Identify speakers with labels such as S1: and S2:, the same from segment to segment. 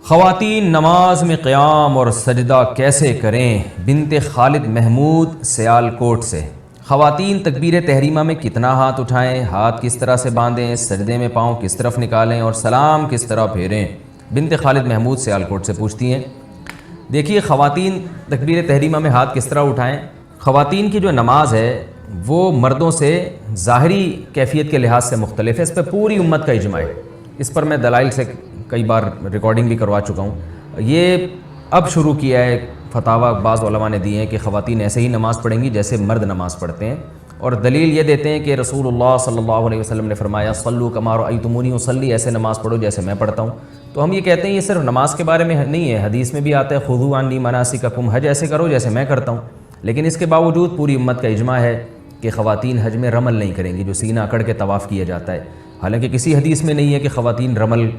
S1: خواتین نماز میں قیام اور سجدہ کیسے کریں؟ بنت خالد محمود سیالکوٹ سے۔ خواتین تکبیر تحریمہ میں کتنا ہاتھ اٹھائیں، ہاتھ کس طرح سے باندھیں، سجدے میں پاؤں کس طرف نکالیں اور سلام کس طرح پھیریں؟ بنت خالد محمود سیالکوٹ سے پوچھتی ہیں۔ دیکھیے، خواتین تکبیر تحریمہ میں ہاتھ کس طرح اٹھائیں۔ خواتین کی جو نماز ہے وہ مردوں سے ظاہری کیفیت کے لحاظ سے مختلف ہے، اس پہ پوری امت کا اجماع ہے۔ اس پر میں دلائل سے کئی بار ریکارڈنگ بھی کروا چکا ہوں۔ یہ اب شروع کیا ہے، فتاویٰ بعض علماء نے دیے ہیں کہ خواتین ایسے ہی نماز پڑھیں گی جیسے مرد نماز پڑھتے ہیں، اور دلیل یہ دیتے ہیں کہ رسول اللہ صلی اللہ علیہ وسلم نے فرمایا صلو کما رأیتمونی اصلی، ایسے نماز پڑھو جیسے میں پڑھتا ہوں۔ تو ہم یہ کہتے ہیں یہ صرف نماز کے بارے میں نہیں ہے، حدیث میں بھی آتا ہے خذوا عنی مناسککم، حج ایسے کرو جیسے میں کرتا ہوں۔ لیکن اس کے باوجود پوری امت کا اجماع ہے کہ خواتین حج میں رمل نہیں کریں گی، جو سینہ اکڑ کے طواف کیا جاتا ہے۔ حالانکہ کسی حدیث میں نہیں ہے کہ خواتین رمل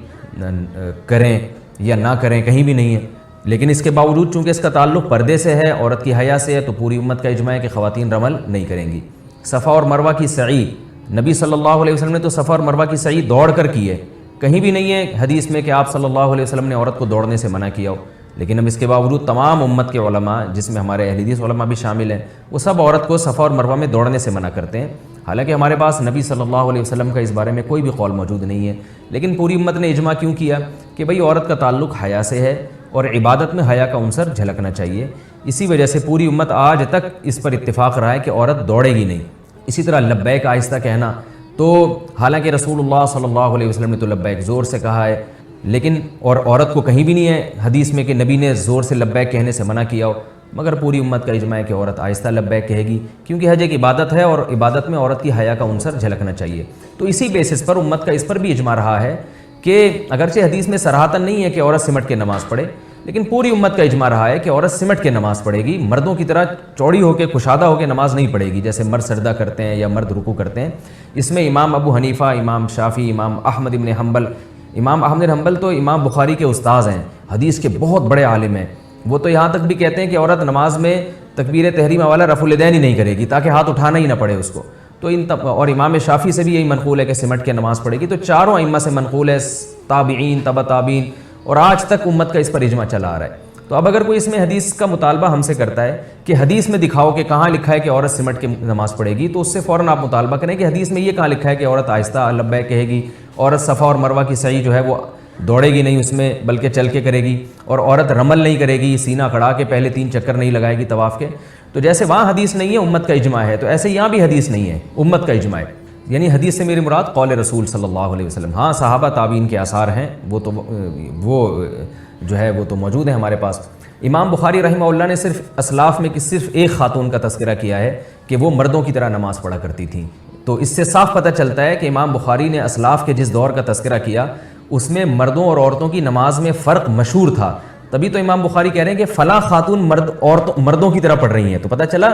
S1: کریں یا نہ کریں، کہیں بھی نہیں ہے، لیکن اس کے باوجود چونکہ اس کا تعلق پردے سے ہے، عورت کی حیا سے ہے، تو پوری امت کا اجماع ہے کہ خواتین رمل نہیں کریں گی۔ صفا اور مروہ کی سعی، نبی صلی اللہ علیہ وسلم نے تو صفا اور مروہ کی سعی دوڑ کر کی ہے، کہیں بھی نہیں ہے حدیث میں کہ آپ صلی اللہ علیہ وسلم نے عورت کو دوڑنے سے منع کیا ہو۔ لیکن اب اس کے باوجود تمام امت کے علماء، جس میں ہمارے اہل حدیث علماء بھی شامل ہیں، وہ سب عورت کو صفا اور مروہ میں دوڑنے سے منع کرتے ہیں۔ حالانکہ ہمارے پاس نبی صلی اللہ علیہ وسلم کا اس بارے میں کوئی بھی قول موجود نہیں ہے، لیکن پوری امت نے اجماع کیوں کیا کہ بھئی عورت کا تعلق حیا سے ہے اور عبادت میں حیا کا عنصر جھلکنا چاہیے۔ اسی وجہ سے پوری امت آج تک اس پر اتفاق رہا ہے کہ عورت دوڑے گی نہیں۔ اسی طرح لبیک آہستہ کہنا، تو حالانکہ رسول اللہ صلی اللہ علیہ وسلم نے تو لبیک زور سے کہا ہے، لیکن اور عورت کو کہیں بھی نہیں ہے حدیث میں کہ نبی نے زور سے لبیک کہنے سے منع کیا ہو، مگر پوری امت کا اجماع ہے کہ عورت آہستہ لبیک کہے گی، کیونکہ حج ایک عبادت ہے اور عبادت میں عورت کی حیا کا عنصر جھلکنا چاہیے۔ تو اسی بیسس پر امت کا اس پر بھی اجماع رہا ہے کہ اگرچہ حدیث میں صراحتاً نہیں ہے کہ عورت سمٹ کے نماز پڑھے، لیکن پوری امت کا اجماع رہا ہے کہ عورت سمٹ کے نماز پڑھے گی، مردوں کی طرح چوڑی ہو کے کشادہ ہو کے نماز نہیں پڑھے گی جیسے مرد سجدہ کرتے ہیں یا مرد رکوع کرتے ہیں۔ اس میں امام ابو حنیفہ، امام شافعی، امام احمد بن حنبل، امام احمد بن حنبل تو امام بخاری کے استاذ ہیں، حدیث کے بہت بڑے عالم ہیں، وہ تو یہاں تک بھی کہتے ہیں کہ عورت نماز میں تکبیر تحریمہ والا رفع الیدین ہی نہیں کرے گی تاکہ ہاتھ اٹھانا ہی نہ پڑے اس کو۔ تو اور امام شافعی سے بھی یہی منقول ہے کہ سمٹ کے نماز پڑھے گی۔ تو چاروں ائمہ سے منقول ہے، تابعین، تبع تابعین، اور آج تک امت کا اس پر اجماع چلا آ رہا ہے۔ تو اب اگر کوئی اس میں حدیث کا مطالبہ ہم سے کرتا ہے کہ حدیث میں دکھاؤ کہ کہاں لکھا ہے کہ عورت سمٹ کے نماز پڑھے گی، تو اس سے فوراً آپ مطالبہ کریں کہ حدیث میں یہ کہاں لکھا ہے کہ عورت آہستہ لبیک کہے گی، عورت صفا اور مروہ کی سعی جو ہے وہ دوڑے گی نہیں اس میں بلکہ چل کے کرے گی، اور عورت رمل نہیں کرے گی، سینہ کھڑا کے پہلے 3 چکر نہیں لگائے گی طواف کے۔ تو جیسے وہاں حدیث نہیں ہے امت کا اجماع ہے، تو ایسے یہاں بھی حدیث نہیں ہے امت کا اجماع ہے۔ یعنی حدیث سے میری مراد قول رسول صلی اللہ علیہ وسلم۔ ہاں صحابہ تابعین کے آثار ہیں، وہ جو ہے وہ تو موجود ہیں ہمارے پاس۔ امام بخاری رحمہ اللہ نے صرف اسلاف میں صرف ایک خاتون کا تذکرہ کیا ہے کہ وہ مردوں کی طرح نماز پڑھا کرتی تھیں، تو اس سے صاف پتہ چلتا ہے کہ امام بخاری نے اسلاف کے جس دور کا تذکرہ کیا اس میں مردوں اور عورتوں کی نماز میں فرق مشہور تھا، تبھی تو امام بخاری کہہ رہے ہیں کہ فلاں خاتون مردوں کی طرح پڑھ رہی ہیں۔ تو پتہ چلا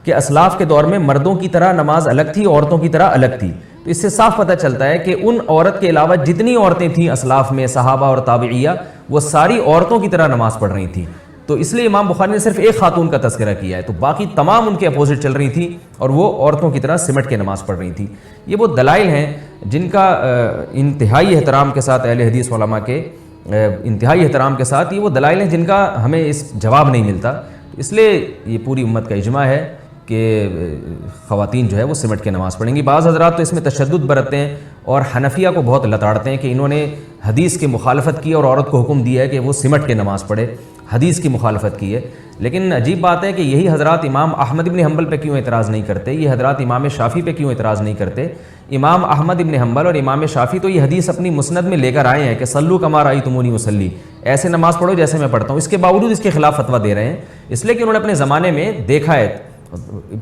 S1: کہ اسلاف کے دور میں مردوں کی طرح نماز الگ تھی، عورتوں کی طرح الگ تھی۔ تو اس سے صاف پتہ چلتا ہے کہ ان عورت کے علاوہ جتنی عورتیں تھیں اسلاف میں، صحابہ اور تابعیہ، وہ ساری عورتوں کی طرح نماز پڑھ رہی تھیں۔ تو اس لیے امام بخاری نے صرف ایک خاتون کا تذکرہ کیا ہے، تو باقی تمام ان کے اپوزٹ چل رہی تھیں اور وہ عورتوں کی طرح سمٹ کے نماز پڑھ رہی تھیں۔ یہ وہ دلائل ہیں جن کا انتہائی احترام کے ساتھ اہل حدیث علماء کے انتہائی احترام کے ساتھ یہ وہ دلائل ہیں جن کا ہمیں اس جواب نہیں ملتا۔ اس لیے یہ پوری امت کا اجماع ہے کہ خواتین جو ہے وہ سمٹ کے نماز پڑھیں گی۔ بعض حضرات تو اس میں تشدد برتتے ہیں اور حنفیہ کو بہت لتاڑتے ہیں کہ انہوں نے حدیث کی مخالفت کی اور عورت کو حکم دیا ہے کہ وہ سمٹ کے نماز پڑھے، حدیث کی مخالفت کی ہے۔ لیکن عجیب بات ہے کہ یہی حضرات امام احمد بن حنبل پہ کیوں اعتراض نہیں کرتے، یہ حضرات امام شافعی پہ کیوں اعتراض نہیں کرتے؟ امام احمد بن حنبل اور امام شافعی تو یہ حدیث اپنی مسند میں لے کر آئے ہیں کہ صلو کما رأیتمونی اصلی، ایسے نماز پڑھو جیسے میں پڑھتا ہوں، اس کے باوجود اس کے خلاف فتویٰ دے رہے ہیں، اس لیے کہ انہوں نے اپنے زمانے میں دیکھا ہے،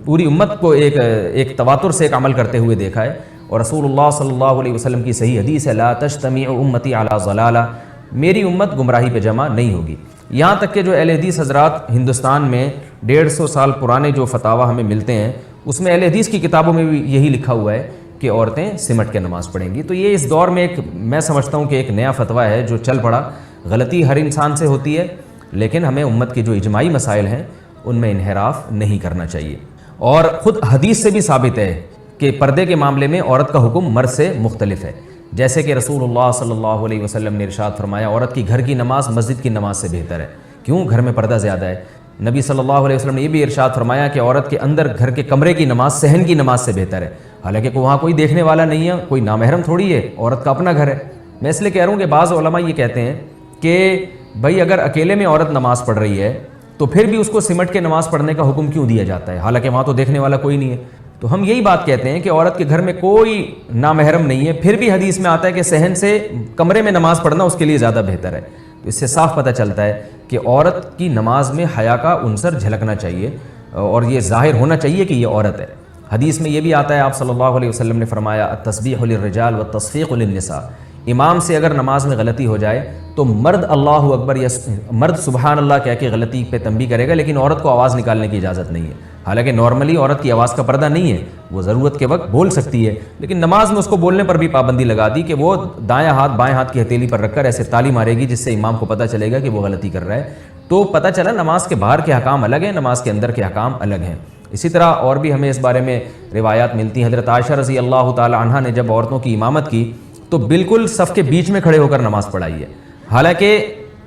S1: پوری امت کو ایک تواتر سے ایک عمل کرتے ہوئے دیکھا ہے، اور رسول اللہ صلی اللہ علیہ وسلم کی صحیح حدیث ہے لا تجتمع امتی علی ضلالہ، میری امت گمراہی پہ جمع نہیں ہوگی۔ یہاں تک کہ جو اہل حدیث حضرات ہندوستان میں 150 سال پرانے جو فتاویٰ ہمیں ملتے ہیں اس میں اہل حدیث کی کتابوں میں بھی یہی لکھا ہوا ہے کہ عورتیں سمٹ کے نماز پڑھیں گی۔ تو یہ اس دور میں میں سمجھتا ہوں کہ ایک نیا فتویٰ ہے جو چل پڑا۔ غلطی ہر انسان سے ہوتی ہے، لیکن ہمیں امت کے جو اجماعی مسائل ہیں ان میں انحراف نہیں کرنا چاہیے۔ اور خود حدیث سے بھی ثابت ہے کہ پردے کے معاملے میں عورت کا حکم مرد سے مختلف ہے۔ جیسے کہ رسول اللہ صلی اللہ علیہ وسلم نے ارشاد فرمایا عورت کی گھر کی نماز مسجد کی نماز سے بہتر ہے. کیوں؟ گھر میں پردہ زیادہ ہے. نبی صلی اللہ علیہ وسلم نے یہ بھی ارشاد فرمایا کہ عورت کے اندر گھر کے کمرے کی نماز صحن کی نماز سے بہتر ہے. حالانکہ وہاں کوئی دیکھنے والا نہیں ہے, کوئی نامحرم تھوڑی ہے, عورت کا اپنا گھر ہے. میں اس لیے کہہ رہا ہوں کہ بعض علماء یہ کہتے ہیں کہ بھائی اگر اکیلے میں عورت نماز پڑھ رہی ہے تو پھر بھی اس کو سمٹ کے نماز پڑھنے کا حکم کیوں دیا جاتا ہے, حالانکہ وہاں تو دیکھنے والا کوئی نہیں ہے. تو ہم یہی بات کہتے ہیں کہ عورت کے گھر میں کوئی نامحرم نہیں ہے, پھر بھی حدیث میں آتا ہے کہ صحن سے کمرے میں نماز پڑھنا اس کے لیے زیادہ بہتر ہے. تو اس سے صاف پتہ چلتا ہے کہ عورت کی نماز میں حیا کا عنصر جھلکنا چاہیے اور یہ ظاہر ہونا چاہیے کہ یہ عورت ہے. حدیث میں یہ بھی آتا ہے, آپ صلی اللہ علیہ وسلم نے فرمایا التسبیح للرجال والتصفیق للنساء. امام سے اگر نماز میں غلطی ہو جائے تو مرد اللہ اکبر یا مرد سبحان اللہ کہہ کے غلطی پہ تنبیہ کرے گا, لیکن عورت کو آواز نکالنے کی اجازت نہیں ہے. حالانکہ نارملی عورت کی آواز کا پردہ نہیں ہے, وہ ضرورت کے وقت بول سکتی ہے, لیکن نماز میں اس کو بولنے پر بھی پابندی لگا دی کہ وہ دائیں ہاتھ بائیں ہاتھ کی ہتھیلی پر رکھ کر ایسے تالی مارے گی جس سے امام کو پتہ چلے گا کہ وہ غلطی کر رہا ہے. تو پتہ چلا نماز کے باہر کے احکام الگ ہیں, نماز کے اندر کے احکام الگ ہیں. اسی طرح اور بھی ہمیں اس بارے میں روایات ملتی ہیں. حضرت عائشہ رضی اللہ تعالی عنہا نے جب عورتوں کی امامت کی تو بالکل صف کے بیچ میں کھڑے ہو کر نماز پڑھائی ہے. حالانکہ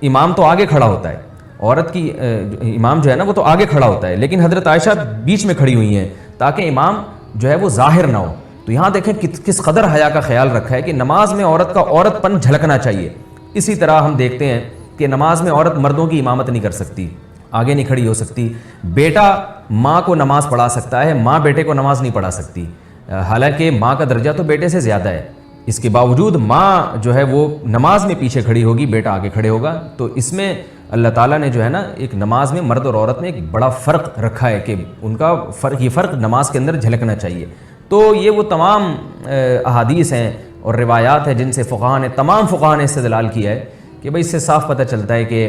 S1: امام تو آگے کھڑا ہوتا ہے, عورت کی امام جو ہے نا وہ تو آگے کھڑا ہوتا ہے, لیکن حضرت عائشہ بیچ میں کھڑی ہوئی ہیں تاکہ امام جو ہے وہ ظاہر نہ ہو. تو یہاں دیکھیں کس قدر حیا کا خیال رکھا ہے کہ نماز میں عورت کا عورت پن جھلکنا چاہیے. اسی طرح ہم دیکھتے ہیں کہ نماز میں عورت مردوں کی امامت نہیں کر سکتی, آگے نہیں کھڑی ہو سکتی. بیٹا ماں کو نماز پڑھا سکتا ہے, ماں بیٹے کو نماز نہیں پڑھا سکتی. حالانکہ ماں کا درجہ تو بیٹے سے زیادہ ہے, اس کے باوجود ماں جو ہے وہ نماز میں پیچھے کھڑی ہوگی, بیٹا آگے کھڑے ہوگا. تو اس میں اللہ تعالیٰ نے جو ہے نا ایک نماز میں مرد اور عورت میں ایک بڑا فرق رکھا ہے کہ ان کا فرق, یہ فرق نماز کے اندر جھلکنا چاہیے. تو یہ وہ تمام احادیث ہیں اور روایات ہیں جن سے تمام فقہاء نے استدلال کیا ہے کہ بھئی اس سے صاف پتہ چلتا ہے کہ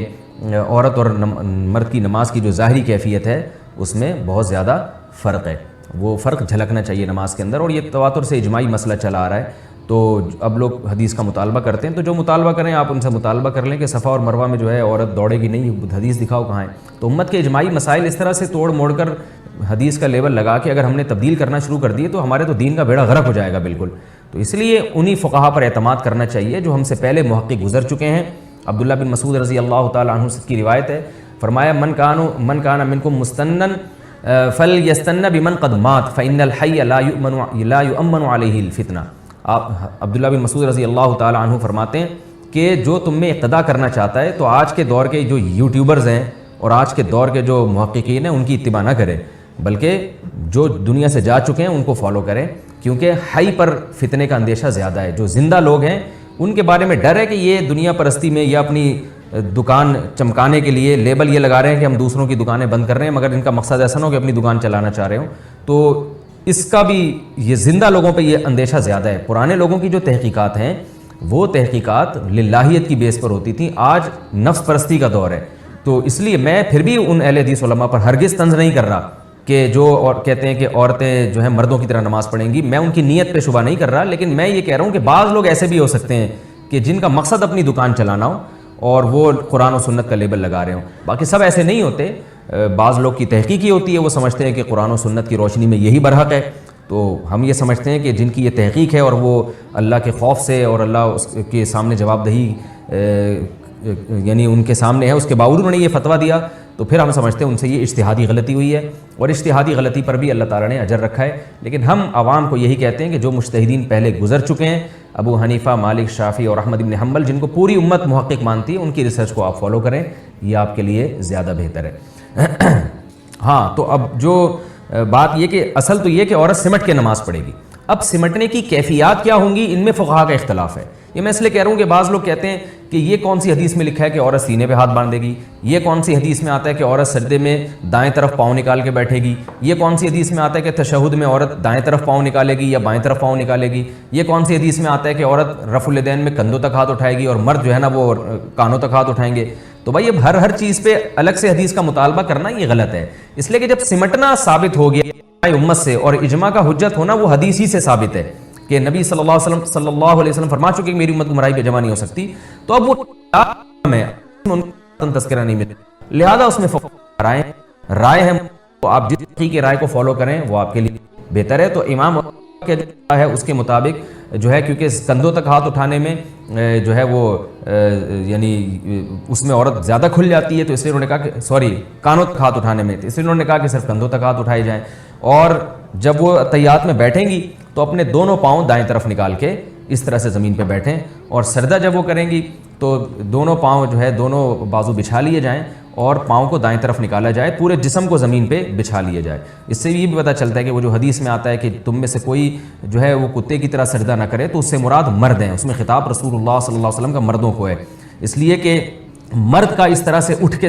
S1: عورت اور مرد کی نماز کی جو ظاہری کیفیت ہے اس میں بہت زیادہ فرق ہے. وہ فرق جھلکنا چاہیے نماز کے اندر, اور یہ تواتر سے اجماعی مسئلہ چلا آ رہا ہے. تو اب لوگ حدیث کا مطالبہ کرتے ہیں, تو جو مطالبہ کریں آپ ان سے مطالبہ کر لیں کہ صفا اور مروہ میں جو ہے عورت دوڑے گی نہیں, حدیث دکھاؤ کہاں ہے. تو امت کے اجماعی مسائل اس طرح سے توڑ موڑ کر حدیث کا لیبل لگا کے اگر ہم نے تبدیل کرنا شروع کر دیے تو ہمارے تو دین کا بیڑا غرق ہو جائے گا بالکل. تو اس لیے انہی فقہا پر اعتماد کرنا چاہیے جو ہم سے پہلے محقق گزر چکے ہیں. عبداللہ بن مسعود رضی اللہ تعالیٰ عنہ کی روایت ہے, فرمایا من کان منکم مستنن فلیستن بمن قد مات فإن الحی لا یؤمن علیہ الفتنہ. آپ عبداللہ بن مسعود رضی اللہ تعالیٰ عنہ فرماتے ہیں کہ جو تم میں اقتدا کرنا چاہتا ہے تو آج کے دور کے جو یوٹیوبرز ہیں اور آج کے دور کے جو محققین ہیں ان کی اتباع نہ کرے, بلکہ جو دنیا سے جا چکے ہیں ان کو فالو کریں, کیونکہ حی پر فتنے کا اندیشہ زیادہ ہے. جو زندہ لوگ ہیں ان کے بارے میں ڈر ہے کہ یہ دنیا پرستی میں یا اپنی دکان چمکانے کے لیے لیبل یہ لگا رہے ہیں کہ ہم دوسروں کی دکانیں بند کر رہے ہیں, مگر ان کا مقصد ایسا نہ ہو کہ اپنی دکان چلانا چاہ رہے ہوں. تو اس کا بھی یہ زندہ لوگوں پہ یہ اندیشہ زیادہ ہے. پرانے لوگوں کی جو تحقیقات ہیں وہ تحقیقات للہیت کی بیس پر ہوتی تھیں, آج نفس پرستی کا دور ہے. تو اس لیے میں پھر بھی ان اہل حدیث علماء پر ہرگز طنز نہیں کر رہا کہ جو اور کہتے ہیں کہ عورتیں جو ہیں مردوں کی طرح نماز پڑھیں گی. میں ان کی نیت پہ شبہ نہیں کر رہا, لیکن میں یہ کہہ رہا ہوں کہ بعض لوگ ایسے بھی ہو سکتے ہیں کہ جن کا مقصد اپنی دکان چلانا ہو اور وہ قرآن و سنت کا لیبل لگا رہے ہوں. باقی سب ایسے نہیں ہوتے. بعض لوگ کی تحقیق یہ ہوتی ہے, وہ سمجھتے ہیں کہ قرآن و سنت کی روشنی میں یہی برحق ہے. تو ہم یہ سمجھتے ہیں کہ جن کی یہ تحقیق ہے اور وہ اللہ کے خوف سے اور اللہ اس کے سامنے جواب دہی یعنی ان کے سامنے ہے, اس کے باوجود انہوں نے یہ فتویٰ دیا, تو پھر ہم سمجھتے ہیں ان سے یہ اجتہادی غلطی ہوئی ہے, اور اجتہادی غلطی پر بھی اللہ تعالیٰ نے اجر رکھا ہے. لیکن ہم عوام کو یہی کہتے ہیں کہ جو مجتہدین پہلے گزر چکے ہیں, ابو حنیفہ, مالک, شافعی اور احمد بن حنبل, جن کو پوری امت محقق مانتی ہے, ان کی ریسرچ کو آپ فالو کریں, یہ آپ کے لیے زیادہ بہتر ہے. ہاں, تو اب جو بات یہ کہ اصل تو یہ کہ عورت سمٹ کے نماز پڑھے گی. اب سمٹنے کی کیفیات کیا ہوں گی, ان میں فقہا کا اختلاف ہے. یہ میں اس لیے کہہ رہا ہوں کہ بعض لوگ کہتے ہیں کہ یہ کون سی حدیث میں لکھا ہے کہ عورت سینے پہ ہاتھ باندھے گی, یہ کون سی حدیث میں آتا ہے کہ عورت سجدے میں دائیں طرف پاؤں نکال کے بیٹھے گی, یہ کون سی حدیث میں آتا ہے کہ تشہد میں عورت دائیں طرف پاؤں نکالے گی یا بائیں طرف پاؤں نکالے گی, یہ کون سی حدیث میں آتا ہے کہ عورت رفع الیدین میں کندھوں تک ہاتھ اٹھائے گی اور مرد جو ہے نا وہ کانوں تک ہاتھ اٹھائیں گے. تو بھائی اب ہر چیز پہ الگ سے حدیث کا مطالبہ کرنا یہ غلط ہے, اس لیے کہ جب سمٹنا ثابت ہو گیا امت سے اور اجماع کا حجت ہونا وہ حدیث ہی سے ثابت ہے کہ نبی صلی اللہ علیہ وسلم فرما چکے کہ میری امت گمراہی پہ جمع نہیں ہو سکتی, تو اب وہ تذکرہ نہیں ملتا, لہذا اس میں رائے ہے, تو آپ جس کی رائے کو فالو کریں وہ آپ کے لیے بہتر ہے. تو امام ہے اس کے مطابق جو ہے کیونکہ کندھوں تک ہاتھ اٹھانے میں جو ہے وہ یعنی اس میں عورت زیادہ کھل جاتی ہے، تو اس لیے انہوں نے کہا کہ کانوں تک ہاتھ اٹھانے میں، اس لیے انہوں نے کہا کہ صرف کندھوں تک ہاتھ اٹھائے جائیں. اور جب وہ تحیات میں بیٹھیں گی تو اپنے دونوں پاؤں دائیں طرف نکال کے اس طرح سے زمین پہ بیٹھیں، اور سجدہ جب وہ کریں گی تو دونوں پاؤں جو ہے دونوں بازو بچھا لیے جائیں اور پاؤں کو دائیں طرف نکالا جائے، پورے جسم کو زمین پہ بچھا لیا جائے. اس سے یہ بھی پتہ چلتا ہے کہ وہ جو حدیث میں آتا ہے کہ تم میں سے کوئی جو ہے وہ کتے کی طرح سجدہ نہ کرے، تو اس سے مراد مرد ہیں، اس میں خطاب رسول اللہ صلی اللہ علیہ وسلم کا مردوں کو ہے، اس لیے کہ مرد کا اس طرح سے اٹھ کے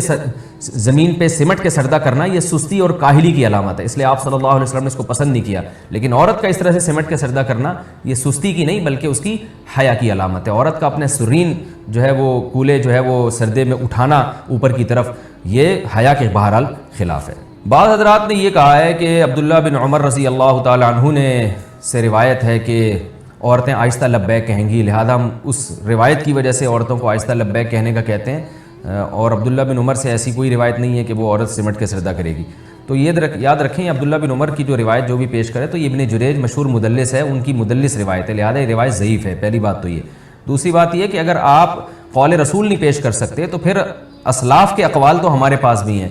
S1: زمین پہ سمٹ کے سجدہ کرنا یہ سستی اور کاہلی کی علامت ہے، اس لیے آپ صلی اللہ علیہ وسلم نے اس کو پسند نہیں کیا. لیکن عورت کا اس طرح سے سمٹ کے سجدہ کرنا یہ سستی کی نہیں بلکہ اس کی حیا کی علامت ہے. عورت کا اپنے سرین جو ہے وہ کولے جو ہے وہ سردے میں اٹھانا اوپر کی طرف، یہ حیا کے بہرحال خلاف ہے. بعض حضرات نے یہ کہا ہے کہ عبداللہ بن عمر رضی اللہ تعالی عنہ نے سے روایت ہے کہ عورتیں آہستہ لبیک کہیں گی، لہذا ہم اس روایت کی وجہ سے عورتوں کو آہستہ لبیک کہنے کا کہتے ہیں، اور عبداللہ بن عمر سے ایسی کوئی روایت نہیں ہے کہ وہ عورت سمٹ کے سجدہ کرے گی. تو یہ یاد رکھیں عبداللہ بن عمر کی جو روایت جو بھی پیش کرے تو یہ ابن جریج مشہور مدلس ہے، ان کی مدلس روایت ہے، لہذا یہ روایت ضعیف ہے. پہلی بات تو یہ. دوسری بات یہ کہ اگر آپ قول رسول نہیں پیش کر سکتے تو پھر اسلاف کے اقوال تو ہمارے پاس بھی ہیں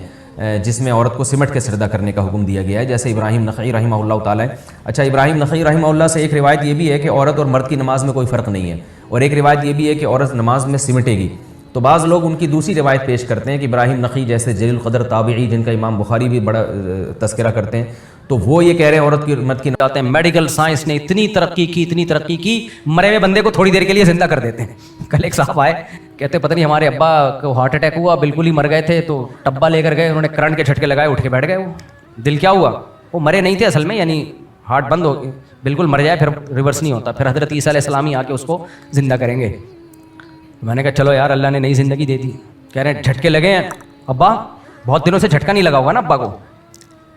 S1: جس میں عورت کو سمٹ کے سجدہ کرنے کا حکم دیا گیا ہے، جیسے ابراہیم نخعی رحمہ اللہ تعالیٰ. اچھا، ابراہیم نخعی رحمہ اللہ سے ایک روایت یہ بھی ہے کہ عورت اور مرد کی نماز میں کوئی فرق نہیں ہے، اور ایک روایت یہ بھی ہے کہ عورت نماز میں سمٹے گی. تو بعض لوگ ان کی دوسری روایت پیش کرتے ہیں کہ ابراہیم نخعی جیسے جلیل القدر تابعی جن کا امام بخاری بھی بڑا تذکرہ کرتے ہیں، تو وہ یہ کہہ رہے ہیں عورت کی مرد کی
S2: جاتے ہیں میڈیکل سائنس نے اتنی ترقی کی مرے ہوئے بندے کو تھوڑی دیر کے لیے زندہ کر دیتے ہیں. کل ایک صاحب آئے کہتے پتہ نہیں ہمارے ابا کو ہارٹ اٹیک ہوا، بالکل ہی مر گئے تھے، تو ٹبا لے کر گئے، انہوں نے کرنٹ کے جھٹکے لگائے، اٹھ کے بیٹھ گئے. وہ دل کیا ہوا؟ وہ مرے نہیں تھے اصل میں، یعنی ہارٹ بند ہو گئے، بالکل مر جائے پھر ریورس نہیں ہوتا، پھر حضرت عیسیٰ علیہ السلام ہی آ کے اس کو زندہ کریں گے. میں نے کہا چلو یار اللہ نے نئی زندگی دے دی. کہہ رہے ہیں جھٹکے لگے ہیں ابا، بہت دنوں سے جھٹکا نہیں لگا ہوگا نا ابا کو.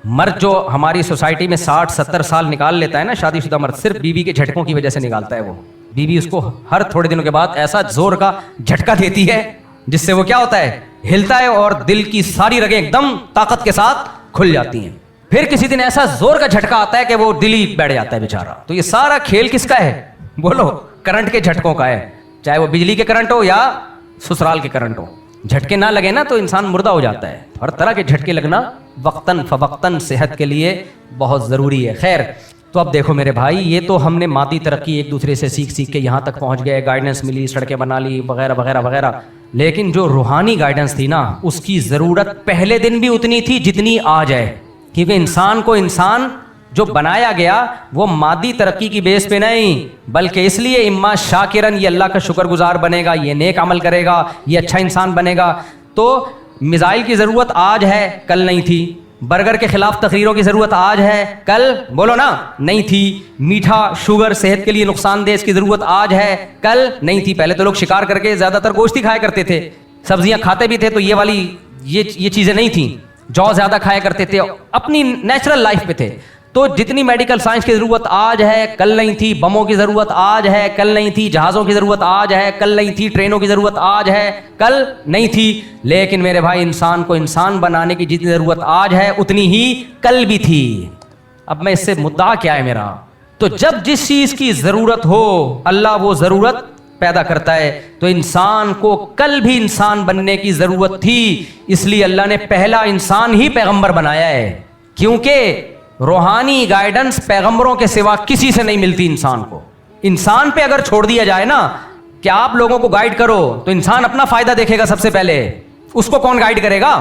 S2: مرد جو ہماری سوسائٹی میں 60-70 سال نکال لیتا ہے نا شادی شدہ مرد، صرف بیوی کے جھٹکوں کی وجہ سے نکالتا ہے. وہ بیوی اس کو ہر تھوڑے دنوں کے بعد ایسا زور کا جھٹکا دیتی ہے جس سے وہ کیا ہوتا ہے، ہلتا ہے اور دل کی ساری رگیں ایک دم طاقت کے ساتھ کھل جاتی ہیں. پھر کسی دن ایسا زور کا جھٹکا آتا ہے کہ وہ دل ہی بیٹھ جاتا ہے بیچارہ. تو یہ سارا کھیل کس کا ہے؟ بولو، کرنٹ کے جھٹکوں کا ہے، چاہے وہ بجلی کے کرنٹ ہو یا سسرال کے کرنٹ ہو. جھٹکے نہ لگے نا تو انسان مردہ ہو جاتا ہے. ہر طرح کے جھٹکے لگنا وقتاً فوقتاً صحت کے لیے بہت ضروری ہے. خیر، تو اب دیکھو میرے بھائی، یہ تو ہم نے مادی ترقی ایک دوسرے سے سیکھ کے یہاں تک پہنچ گئے، گائیڈنس ملی، سڑکیں بنا لی وغیرہ وغیرہ وغیرہ. لیکن جو روحانی گائیڈنس تھی نا، اس کی ضرورت پہلے دن بھی اتنی تھی جتنی آج ہے. کیونکہ انسان کو انسان جو بنایا گیا وہ مادی ترقی کی بیس پہ نہیں، بلکہ اس لیے اما شاکرن، یہ اللہ کا شکر گزار بنے گا، یہ نیک عمل کرے گا، یہ اچھا انسان بنے گا. تو میزائل کی ضرورت آج ہے، کل نہیں تھی. برگر کے خلاف تقریروں کی ضرورت آج ہے، کل بولو نا نہیں تھی. میٹھا، شوگر صحت کے لیے نقصان دہ، اس کی ضرورت آج ہے، کل نہیں تھی. پہلے تو لوگ شکار کر کے زیادہ تر گوشت ہی کھایا کرتے تھے، سبزیاں کھاتے بھی تھے، تو یہ والی یہ چیزیں نہیں تھیں. جو زیادہ کھایا کرتے تھے، اپنی نیچرل لائف پہ تھے. تو جتنی میڈیکل سائنس کی ضرورت آج ہے، کل نہیں تھی. بموں کی ضرورت آج ہے، کل نہیں تھی. جہازوں کی ضرورت آج ہے، کل نہیں تھی. ٹرینوں کی ضرورت آج ہے، کل نہیں تھی. لیکن میرے بھائی، انسان کو انسان بنانے کی جتنی ضرورت آج ہے اتنی ہی کل بھی تھی. اب میں اس سے مدعا کیا ہے میرا؟ تو جب جس چیز کی ضرورت ہو اللہ وہ ضرورت پیدا کرتا ہے. تو انسان کو کل بھی انسان بننے کی ضرورت تھی، اس لیے اللہ نے پہلا انسان ہی پیغمبر بنایا ہے. کیونکہ روحانی گائیڈنس پیغمبروں کے سوا کسی سے نہیں ملتی انسان کو. انسان پہ اگر چھوڑ دیا جائے نا کہ آپ لوگوں کو گائیڈ کرو، تو انسان اپنا فائدہ دیکھے گا سب سے پہلے. اس کو کون گائیڈ کرے گا؟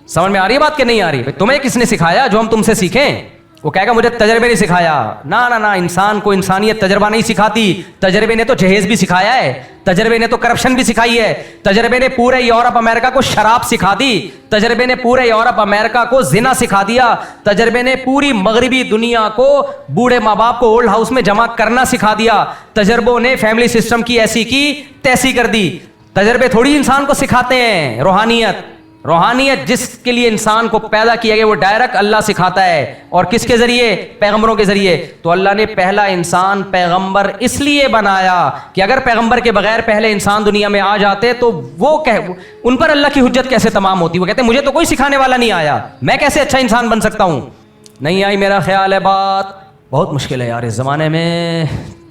S2: سمجھ میں آ رہی ہے بات کہ نہیں آ رہی؟ تمہیں کس نے سکھایا جو ہم تم سے سیکھیں؟ وہ کہے گا مجھے تجربے نہیں سکھایا. نہ، انسان کو انسانیت تجربہ نہیں سکھاتی. تجربے نے تو جہیز بھی سکھایا ہے، تجربے نے تو کرپشن بھی سکھائی ہے، تجربے نے پورے یورپ امریکہ کو شراب سکھا دی، تجربے نے پورے یورپ امریکہ کو زنا سکھا دیا، تجربے نے پوری مغربی دنیا کو بوڑھے ماں باپ کو اولڈ ہاؤس میں جمع کرنا سکھا دیا. تجربوں نے فیملی سسٹم کی ایسی کی تیسی کر دی. تجربے تھوڑی انسان کو سکھاتے ہیں روحانیت جس کے لیے انسان کو پیدا کیا گیا وہ ڈائریکٹ اللہ سکھاتا ہے. اور کس کے ذریعے؟ پیغمبروں کے ذریعے. تو اللہ نے پہلا انسان پیغمبر اس لیے بنایا کہ اگر پیغمبر کے بغیر پہلے انسان دنیا میں آ جاتے تو وہ ان پر اللہ کی حجت کیسے تمام ہوتی؟ وہ کہتے مجھے تو کوئی سکھانے والا نہیں آیا، میں کیسے اچھا انسان بن سکتا ہوں؟ نہیں آئی میرا خیال ہے بات. بہت مشکل ہے یار اس زمانے میں.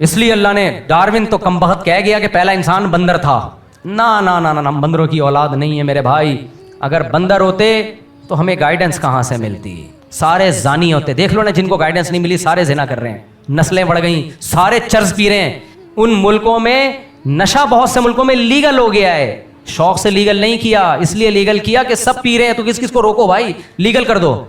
S2: اس لیے اللہ نے ڈارون تو کم بخت کہہ گیا کہ پہلا انسان بندر تھا. نا نا نا نا, ہم بندروں کی اولاد نہیں ہے میرے بھائی. اگر بندر ہوتے تو ہمیں گائیڈنس کہاں سے ملتی؟ سارے زانی ہوتے. دیکھ لو نا, جن کو گائیڈنس نہیں ملی سارے زنا کر رہے ہیں, نسلیں بڑھ گئیں, سارے چرس پی رہے ہیں. ان ملکوں میں نشہ بہت سے ملکوں میں لیگل ہو گیا ہے. شوق سے لیگل نہیں کیا, اس لیے لیگل کیا کہ سب پی رہے ہیں, تو کس کس کو روکو بھائی, لیگل کر دو.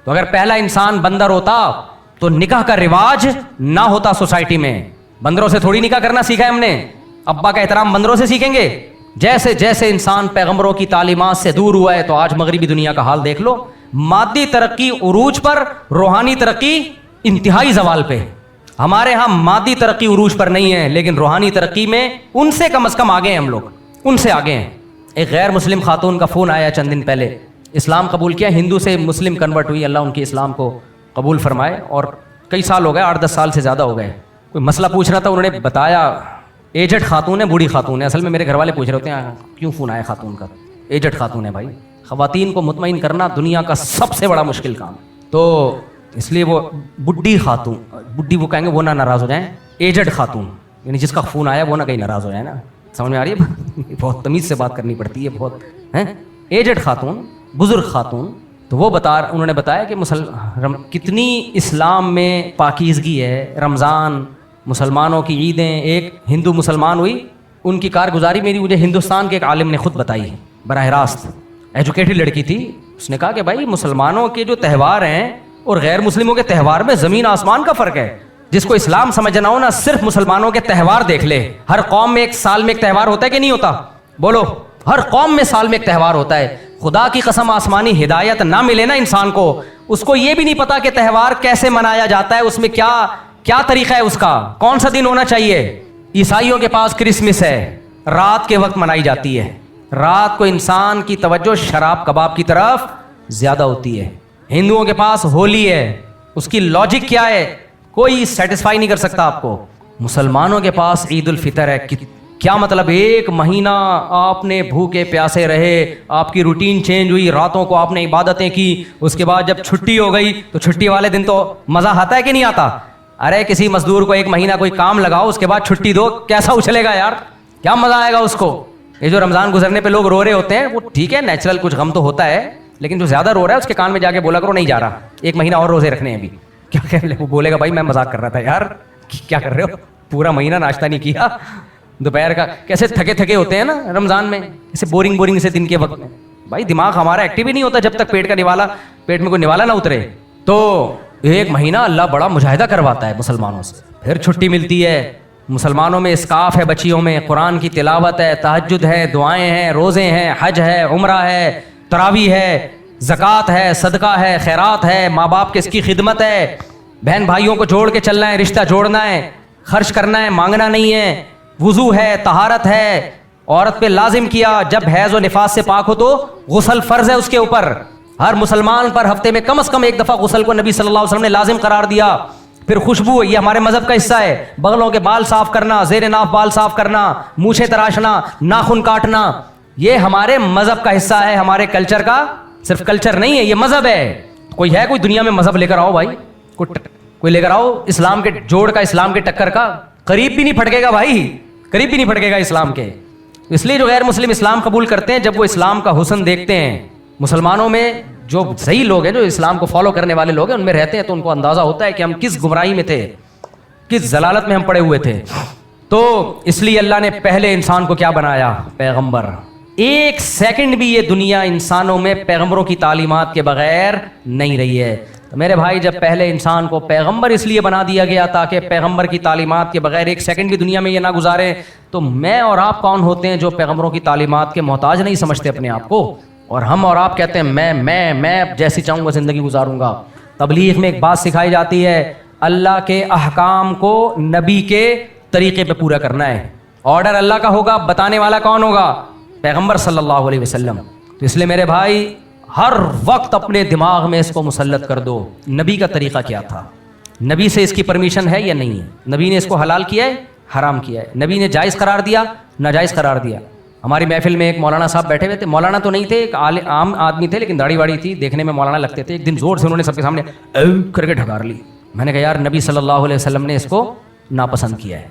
S2: تو اگر پہلا انسان بندر ہوتا تو نکاح کا رواج نہ ہوتا سوسائٹی میں. بندروں سے تھوڑی نکاح کرنا سیکھا ہے ہم نے. ابا کا احترام بندروں سے سیکھیں گے. جیسے جیسے انسان پیغمبروں کی تعلیمات سے دور ہوا ہے, تو آج مغربی دنیا کا حال دیکھ لو. مادی ترقی عروج پر, روحانی ترقی انتہائی زوال پہ. ہمارے ہاں مادی ترقی عروج پر نہیں ہے, لیکن روحانی ترقی میں ان سے کم از کم آگے ہیں ہم لوگ, ان سے آگے ہیں. ایک غیر مسلم خاتون کا فون آیا چند دن پہلے, اسلام قبول کیا, ہندو سے مسلم کنورٹ ہوئی, اللہ ان کے اسلام کو قبول فرمائے, اور کئی سال ہو گئے, 8-10 سال سے زیادہ ہو گئے. کوئی مسئلہ پوچھ رہا تھا, انہوں نے بتایا ایجڈ خاتون ہے, بوڑھی خاتون ہے. اصل میں میرے گھر والے پوچھ رہے ہوتے ہیں کیوں فون آیا خاتون کا, ایجڈ خاتون ہے. بھائی خواتین کو مطمئن کرنا دنیا کا سب سے بڑا مشکل کام. تو اس لیے وہ بڈھی خاتون, بڈھی وہ کہیں گے وہ نہ ناراض ہو جائیں, ایجڈ خاتون یعنی جس کا فون آیا وہ نہ کہیں ناراض ہو جائے نا. سمجھ میں آ رہی ہے؟ بہت تمیز سے بات کرنی پڑتی ہے بہت. ایجڈ خاتون, بزرگ خاتون. تو وہ انہوں نے بتایا کہ کتنی اسلام میں پاکیزگی ہے. رمضان, مسلمانوں کی عیدیں, ایک ہندو مسلمان ہوئی, ان کی کارگزاری میری مجھے ہندوستان کے ایک عالم نے خود بتائی براہ راست. ایجوکیٹڈ لڑکی تھی, اس نے کہا کہ بھائی مسلمانوں کے جو تہوار ہیں اور غیر مسلموں کے تہوار میں زمین آسمان کا فرق ہے. جس کو اسلام سمجھنا ہو نا, صرف مسلمانوں کے تہوار دیکھ لے. ہر قوم میں ایک سال میں ایک تہوار ہوتا ہے کہ نہیں ہوتا؟ بولو, ہر قوم میں سال میں ایک تہوار ہوتا ہے. خدا کی قسم آسمانی ہدایت نہ ملے نا انسان کو, اس کو یہ بھی نہیں پتا کہ تہوار کیسے منایا جاتا ہے, اس میں کیا طریقہ ہے, اس کا کون سا دن ہونا چاہیے. عیسائیوں کے پاس کرسمس ہے, رات کے وقت منائی جاتی ہے. رات کو انسان کی توجہ شراب کباب کی طرف زیادہ ہوتی ہے. ہندوؤں کے پاس ہولی ہے, اس کی لاجک کیا ہے کوئی سیٹسفائی نہیں کر سکتا آپ کو. مسلمانوں کے پاس عید الفطر ہے. کیا مطلب, 1 مہینہ آپ نے بھوکے پیاسے رہے, آپ کی روٹین چینج ہوئی, راتوں کو آپ نے عبادتیں کی, اس کے بعد جب چھٹی ہو گئی تو چھٹی والے دن تو مزہ آتا ہے کہ نہیں آتا؟ ارے کسی مزدور کو 1 مہینہ کوئی کام لگاؤ, اس کے بعد چھٹی دو, کیسا اچھلے گا یار, کیا مزہ آئے گا اس کو. یہ جو رمضان گزرنے پہ لوگ رو رہے ہوتے ہیں وہ ٹھیک ہے, نیچرل کچھ غم تو ہوتا ہے, لیکن جو زیادہ رو رہا ہے اس کے کان میں جا کے بولا کرو نہیں جا رہا, 1 مہینہ اور روزے رکھنے ہیں ابھی. کیا کہہ رہے, وہ بولے گا بھائی میں مذاق کر رہا تھا یار, کیا کر رہے ہو, پورا مہینہ ناشتہ نہیں کیا, دوپہر کا کیسے تھکے تھکے ہوتے ہیں نا رمضان میں, ایسے بورنگ سے دن کے وقت میں. بھائی دماغ ہمارا ایکٹیو ہی نہیں ہوتا جب تک پیٹ میں کوئی نوالا نہ اترے. تو 1 مہینہ اللہ بڑا مجاہدہ کرواتا ہے مسلمانوں سے, پھر چھٹی ملتی ہے. مسلمانوں میں اسکاف ہے, بچیوں میں قرآن کی تلاوت ہے, تہجد ہے, دعائیں ہیں, روزے ہیں, حج ہے, عمرہ ہے, تراویح ہے, زکوٰۃ ہے, صدقہ ہے, خیرات ہے, ماں باپ کے اس کی خدمت ہے, بہن بھائیوں کو جوڑ کے چلنا ہے, رشتہ جوڑنا ہے, خرچ کرنا ہے, مانگنا نہیں ہے, وضو ہے, طہارت ہے. عورت پہ لازم کیا جب حیض و نفاس سے پاک ہو تو غسل فرض ہے اس کے اوپر. ہر مسلمان پر ہفتے میں کم از کم 1 دفعہ غسل کو نبی صلی اللہ علیہ وسلم نے لازم قرار دیا. پھر خوشبو, یہ ہمارے مذہب کا حصہ ہے. بغلوں کے بال صاف کرنا, زیر ناف بال صاف کرنا, مونچھیں تراشنا, ناخن کاٹنا, یہ ہمارے مذہب کا حصہ ہے, ہمارے کلچر کا. صرف کلچر نہیں ہے, یہ مذہب ہے. کوئی دنیا میں مذہب لے کر آؤ بھائی, کوئی لے کر آؤ اسلام کے جوڑ کا, اسلام کے ٹکر کا, قریب بھی نہیں پھٹکے گا بھائی, قریب بھی نہیں پھٹکے گا اسلام کے. اس لیے جو غیر مسلم اسلام قبول کرتے ہیں, جب وہ اسلام کا حسن دیکھتے ہیں, مسلمانوں میں جو صحیح لوگ ہیں, جو اسلام کو فالو کرنے والے لوگ ہیں, ان میں رہتے ہیں, تو ان کو اندازہ ہوتا ہے کہ ہم کس گمراہی میں تھے, کس ضلالت میں ہم پڑے ہوئے تھے. تو اس لیے اللہ نے پہلے انسان کو کیا بنایا, پیغمبر. 1 سیکنڈ بھی یہ دنیا انسانوں میں پیغمبروں کی تعلیمات کے بغیر نہیں رہی ہے. تو میرے بھائی, جب پہلے انسان کو پیغمبر اس لیے بنا دیا گیا تاکہ پیغمبر کی تعلیمات کے بغیر 1 سیکنڈ بھی دنیا میں یہ نہ گزارے, تو میں اور آپ کون ہوتے ہیں جو پیغمبروں کی تعلیمات کے محتاج نہیں سمجھتے اپنے آپ کو, اور ہم اور آپ کہتے ہیں میں جیسی چاہوں گا زندگی گزاروں گا. تبلیغ میں ایک بات سکھائی جاتی ہے, اللہ کے احکام کو نبی کے طریقے پہ پورا کرنا ہے. آرڈر اللہ کا ہوگا, بتانے والا کون ہوگا, پیغمبر صلی اللہ علیہ وسلم. تو اس لیے میرے بھائی ہر وقت اپنے دماغ میں اس کو مسلط کر دو, نبی کا طریقہ کیا تھا, نبی سے اس کی پرمیشن ہے یا نہیں ہے, نبی نے اس کو حلال کیا ہے, حرام کیا ہے, نبی نے جائز قرار دیا, ناجائز قرار دیا. ہماری محفل میں ایک مولانا صاحب بیٹھے ہوئے تھے, مولانا تو نہیں تھے, ایک عام آدمی تھے, لیکن داڑھی واڑی تھی, دیکھنے میں مولانا لگتے تھے. ایک دن زور سے انہوں نے سب کے سامنے کر کے ڈھکار لی. میں نے کہا یار نبی صلی اللہ علیہ وسلم نے اس کو ناپسند کیا ہے.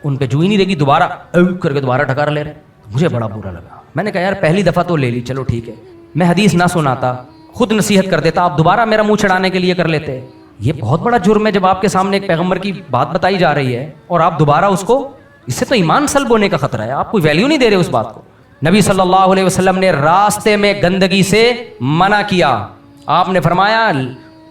S2: ان پہ جو ہی نہیں رہے گی, دوبارہ کر کے دوبارہ ٹکار لے رہے. مجھے بڑا برا لگا. میں نے کہا یار پہلی دفعہ تو لے لی, چلو ٹھیک ہے, میں حدیث نہ سناتا, خود نصیحت کر دیتا, آپ دوبارہ میرا منہ چھڑانے کے لیے کر لیتے. یہ بہت بڑا جرم ہے جب آپ کے سامنے ایک پیغمبر کی بات بتائی جا رہی ہے اور آپ دوبارہ اس کو, اس سے تو ایمان سلب ہونے کا خطرہ ہے. آپ کوئی ویلیو نہیں دے رہے اس بات کو. نبی صلی اللہ علیہ وسلم نے راستے میں گندگی سے منع کیا. آپ نے فرمایا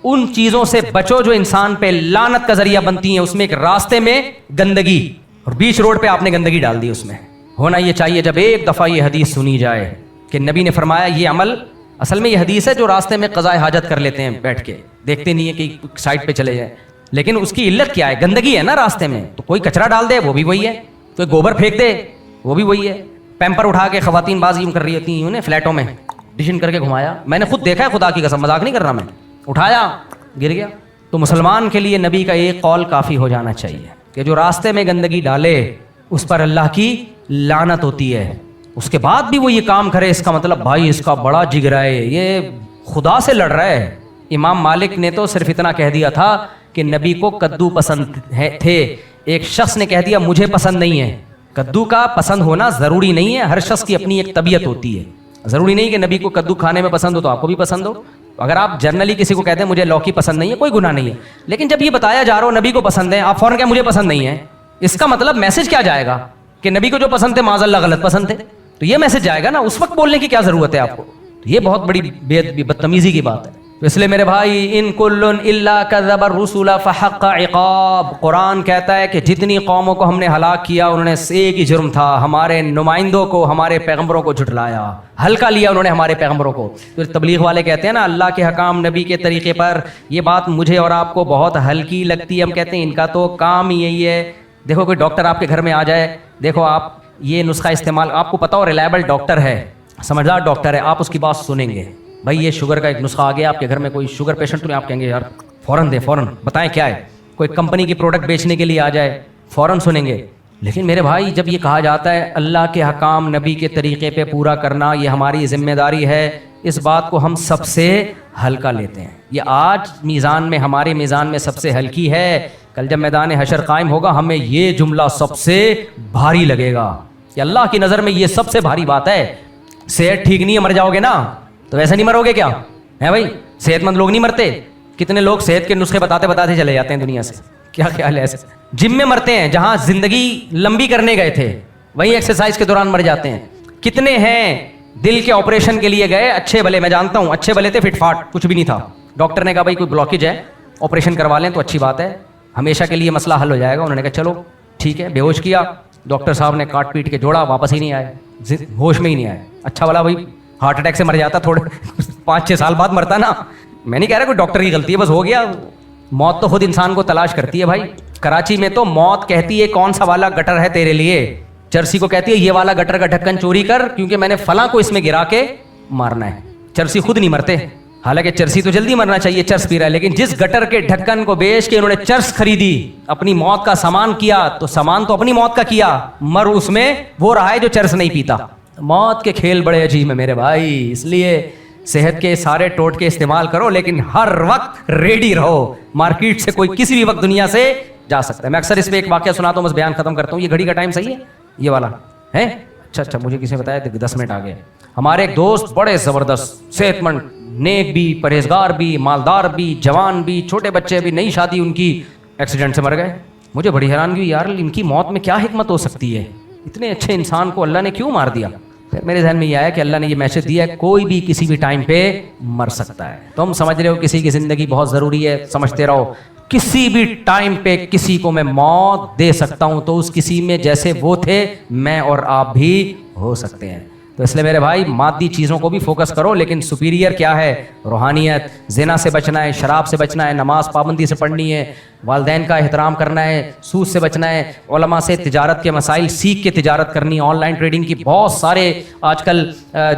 S2: ان چیزوں سے بچو جو انسان پہ لعنت کا ذریعہ بنتی ہیں. اس میں ایک راستے میں گندگی, اور بیچ روڈ پہ آپ نے گندگی ڈال دی. اس میں ہونا یہ چاہیے جب ایک دفعہ یہ حدیث سنی جائے کہ نبی نے فرمایا یہ عمل, اصل میں یہ حدیث ہے جو راستے میں قضاء حاجت کر لیتے ہیں بیٹھ کے, دیکھتے نہیں ہے کہ سائڈ پہ چلے جائیں, لیکن اس کی علت کیا ہے؟ گندگی ہے نا راستے میں. تو کوئی کچرا ڈال دے وہ بھی وہی ہے, کوئی گوبر پھینک دے وہ بھی وہی ہے. پیمپر اٹھا کے خواتین باز یوں کر رہی ہوتی ہیں, انہیں فلیٹوں میں ڈیشن کر کے گھمایا. میں نے خود دیکھا ہے, خدا کی قسم, مذاق نہیں کر رہا میں. اٹھایا گر گیا. تو مسلمان کے لیے نبی کا ایک قول کافی ہو جانا چاہیے کہ جو راستے میں گندگی ڈالے اس پر اللہ کی لعنت ہوتی ہے. اس کے بعد بھی وہ یہ کام کرے, اس کا مطلب بھائی اس کا بڑا جگر ہے, یہ خدا سے لڑ رہا ہے. امام مالک نے تو صرف اتنا کہہ دیا تھا کہ نبی کو کدو پسند تھے. ایک شخص نے کہہ دیا مجھے پسند نہیں ہے. کدو کا پسند ہونا ضروری نہیں ہے, ہر شخص کی اپنی ایک طبیعت ہوتی ہے. ضروری نہیں کہ نبی کو کدو کھانے میں پسند ہو تو آپ کو بھی پسند ہو. اگر آپ جنرلی کسی کو کہتے ہیں مجھے لوکی پسند نہیں ہے, کوئی گناہ نہیں ہے. لیکن جب یہ بتایا جا رہا ہو نبی کو پسند ہے, آپ فوراً کہ مجھے پسند نہیں ہے, اس کا مطلب میسج کیا جائے گا کہ نبی کو جو پسند تھے معاذ اللہ غلط پسند تھے. تو یہ میسج جائے گا نا, اس وقت بولنے کی کیا ضرورت ہے آپ کو؟ یہ بہت بڑی بدتمیزی کی بات ہے. تو اس لیے میرے بھائی ان کل الا کذب الرسل فحق عقاب. قرآن کہتا ہے کہ جتنی قوموں کو ہم نے ہلاک کیا انہوں نے ایک ہی جرم تھا, ہمارے نمائندوں کو, ہمارے پیغمبروں کو جھٹلایا, ہلکا لیا انہوں نے ہمارے پیغمبروں کو. تو تبلیغ والے کہتے ہیں نا اللہ کے حکام نبی کے طریقے پر, یہ بات مجھے اور آپ کو بہت ہلکی لگتی ہے. ہم کہتے ہیں ان کا تو کام ہی یہی ہے. دیکھو کوئی ڈاکٹر آپ کے گھر میں آ جائے, دیکھو آپ یہ نسخہ استعمال, آپ کو پتا ہو ریلائبل ڈاکٹر ہے, سمجھدار ڈاکٹر ہے, آپ اس کی بات سنیں گے. بھائی یہ شوگر کا ایک نسخہ آ گیا آپ کے گھر میں, کوئی شوگر پیشنٹ تو نہیں, آپ کہیں گے یار فوراً دیں, فوراً بتائیں کیا ہے. کوئی کمپنی کی پروڈکٹ بیچنے کے لیے آ جائے, فوراً سنیں گے. لیکن میرے بھائی جب یہ کہا جاتا ہے اللہ کے حکام نبی کے طریقے پہ پورا کرنا یہ ہماری ذمہ داری ہے, اس بات کو ہم سب سے ہلکا لیتے ہیں. یہ آج میزان میں, ہمارے میزان میں سب سے ہلکی ہے. کل جب میدان حشر قائم ہوگا ہمیں یہ جملہ سب سے بھاری لگے گا کہ اللہ کی نظر میں یہ سب سے بھاری بات ہے. صحت ٹھیک نہیں ہے, مر جاؤ گے نا, تو ویسے نہیں مرو گے کیا ہے بھائی؟ صحت مند لوگ نہیں مرتے. کتنے لوگ صحت کے نسخے بتاتے بتاتے چلے جاتے ہیں دنیا سے, کیا خیال ہے ایسے؟ جم میں مرتے ہیں, جہاں زندگی لمبی کرنے گئے تھے وہیں ایکسرسائز کے دوران مر جاتے ہیں. کتنے ہیں دل کے آپریشن کے لیے گئے, اچھے بھلے, میں جانتا ہوں اچھے بھلے تھے, فٹ فاٹ, کچھ بھی نہیں تھا. ڈاکٹر نے کہا بھائی کوئی بلاکیج ہے, آپریشن کروا لیں تو اچھی بات ہے, ہمیشہ کے لیے مسئلہ حل ہو جائے گا. انہوں نے کہا چلو ٹھیک ہے, بے ہوش کیا, ڈاکٹر صاحب نے کاٹ پیٹ کے جوڑا, واپس ہی نہیں آئے, ہوش میں ہی نہیں آئے. اچھا والا بھائی ہارٹ اٹیک سے مر جاتا تھوڑے 5-6 سال بعد مرتا نا. میں نہیں کہہ رہا کوئی ڈاکٹر کی غلطی ہے, بس ہو گیا. موت تو خود انسان کو تلاش کرتی ہے بھائی. کراچی میں تو موت کہتی ہے کون سا والا گٹر ہے تیرے لیے, چرسی کو کہتی ہے یہ والا گٹر کا ڈھکن چوری کر کیونکہ میں نے فلاں کو اس میں گرا کے مارنا ہے. چرسی خود نہیں مرتے, حالانکہ چرسی تو جلدی مرنا چاہیے, چرس پی رہا ہے, لیکن جس گٹر کے ڈھکن کو بیچ کے انہوں نے چرس خریدی, اپنی موت کا سامان کیا, تو سامان تو اپنی موت کا کیا, مر اس میں وہ رہا ہے جو چرس نہیں پیتا. موت کے کھیل بڑے عجیب ہیں میرے بھائی. اس لیے صحت کے سارے ٹوٹکے استعمال کرو لیکن ہر وقت ریڈی رہو. مارکیٹ سے کوئی کسی بھی وقت دنیا سے جا سکتا ہے. میں اکثر اس پہ ایک واقعہ سناتا ہوں, بس بیان ختم کرتا ہوں. یہ گھڑی کا ٹائم صحیح ہے یہ والا ہے؟ اچھا مجھے کسی نے بتایا 10 منٹ آگے. ہمارے ایک دوست بڑے زبردست صحت مند, نیک بھی, پرہیزگار بھی, مالدار بھی, جوان بھی, چھوٹے بچے بھی, نئی شادی ان کی, ایکسیڈنٹ سے مر گئے. مجھے بڑی حیرانگی ہوئی, یار ان کی موت میں کیا حکمت ہو سکتی ہے, اتنے اچھے انسان کو اللہ نے کیوں مار دیا؟ پھر میرے ذہن میں یہ آیا کہ اللہ نے یہ میسج دیا ہے کوئی بھی کسی بھی ٹائم پہ مر سکتا ہے. تم سمجھ رہے ہو کسی کی زندگی بہت ضروری ہے, سمجھتے رہو. کسی بھی ٹائم پہ کسی کو میں موت دے سکتا ہوں, تو اس کسی میں جیسے وہ تھے میں اور آپ بھی ہو سکتے ہیں. تو اس لیے میرے بھائی مادی چیزوں کو بھی فوکس کرو, لیکن سپیریئر کیا ہے؟ روحانیت. زنا سے بچنا ہے, شراب سے بچنا ہے, نماز پابندی سے پڑھنی ہے, والدین کا احترام کرنا ہے, سود سے بچنا ہے, علماء سے تجارت کے مسائل سیکھ کے تجارت کرنی ہے. آن لائن ٹریڈنگ کی بہت سارے آج کل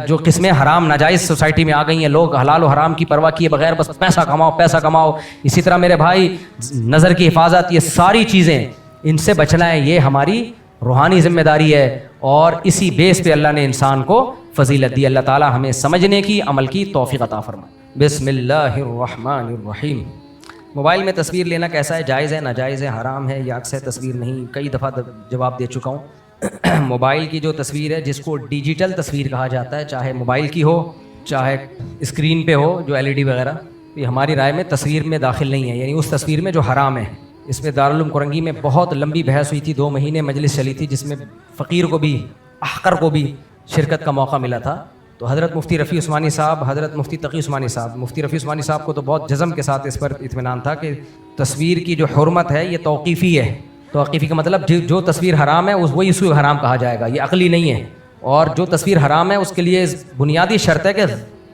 S2: جو قسمیں حرام ناجائز سوسائٹی میں آ گئی ہیں, لوگ حلال و حرام کی پرواہ کیے بغیر بس پیسہ کماؤ پیسہ کماؤ. اسی طرح میرے بھائی نظر کی حفاظت, یہ ساری چیزیں ان سے بچنا ہے, یہ ہماری روحانی ذمہ داری ہے. اور اسی بیس پہ اللہ نے انسان کو فضیلت دی. اللہ تعالی ہمیں سمجھنے کی, عمل کی توفیق عطا فرمائے. بسم اللہ الرحمن الرحیم. موبائل میں تصویر لینا کیسا ہے؟ جائز ہے، ناجائز ہے، حرام ہے یا عکس ہے تصویر؟ نہیں، کئی دفعہ جواب دے چکا ہوں۔ موبائل کی جو تصویر ہے جس کو ڈیجیٹل تصویر کہا جاتا ہے، چاہے موبائل کی ہو چاہے اسکرین پہ ہو جو LED وغیرہ، یہ ہماری رائے میں تصویر میں داخل نہیں ہے، یعنی اس تصویر میں جو حرام ہے۔ اس پہ دارالعلوم کرنگی میں بہت لمبی بحث ہوئی تھی، 2 مہینے مجلس چلی تھی، جس میں فقیر کو بھی احقر کو بھی شرکت کا موقع ملا تھا۔ تو حضرت مفتی رفیع عثمانی صاحب، حضرت مفتی تقی عثمانی صاحب، مفتی رفیع عثمانی صاحب کو تو بہت جزم کے ساتھ اس پر اطمینان تھا کہ تصویر کی جو حرمت ہے یہ توقیفی ہے۔ توقیفی کا مطلب جو تصویر حرام ہے وہی اس کو حرام کہا جائے گا، یہ عقلی نہیں ہے۔ اور جو تصویر حرام ہے اس کے لیے بنیادی شرط ہے کہ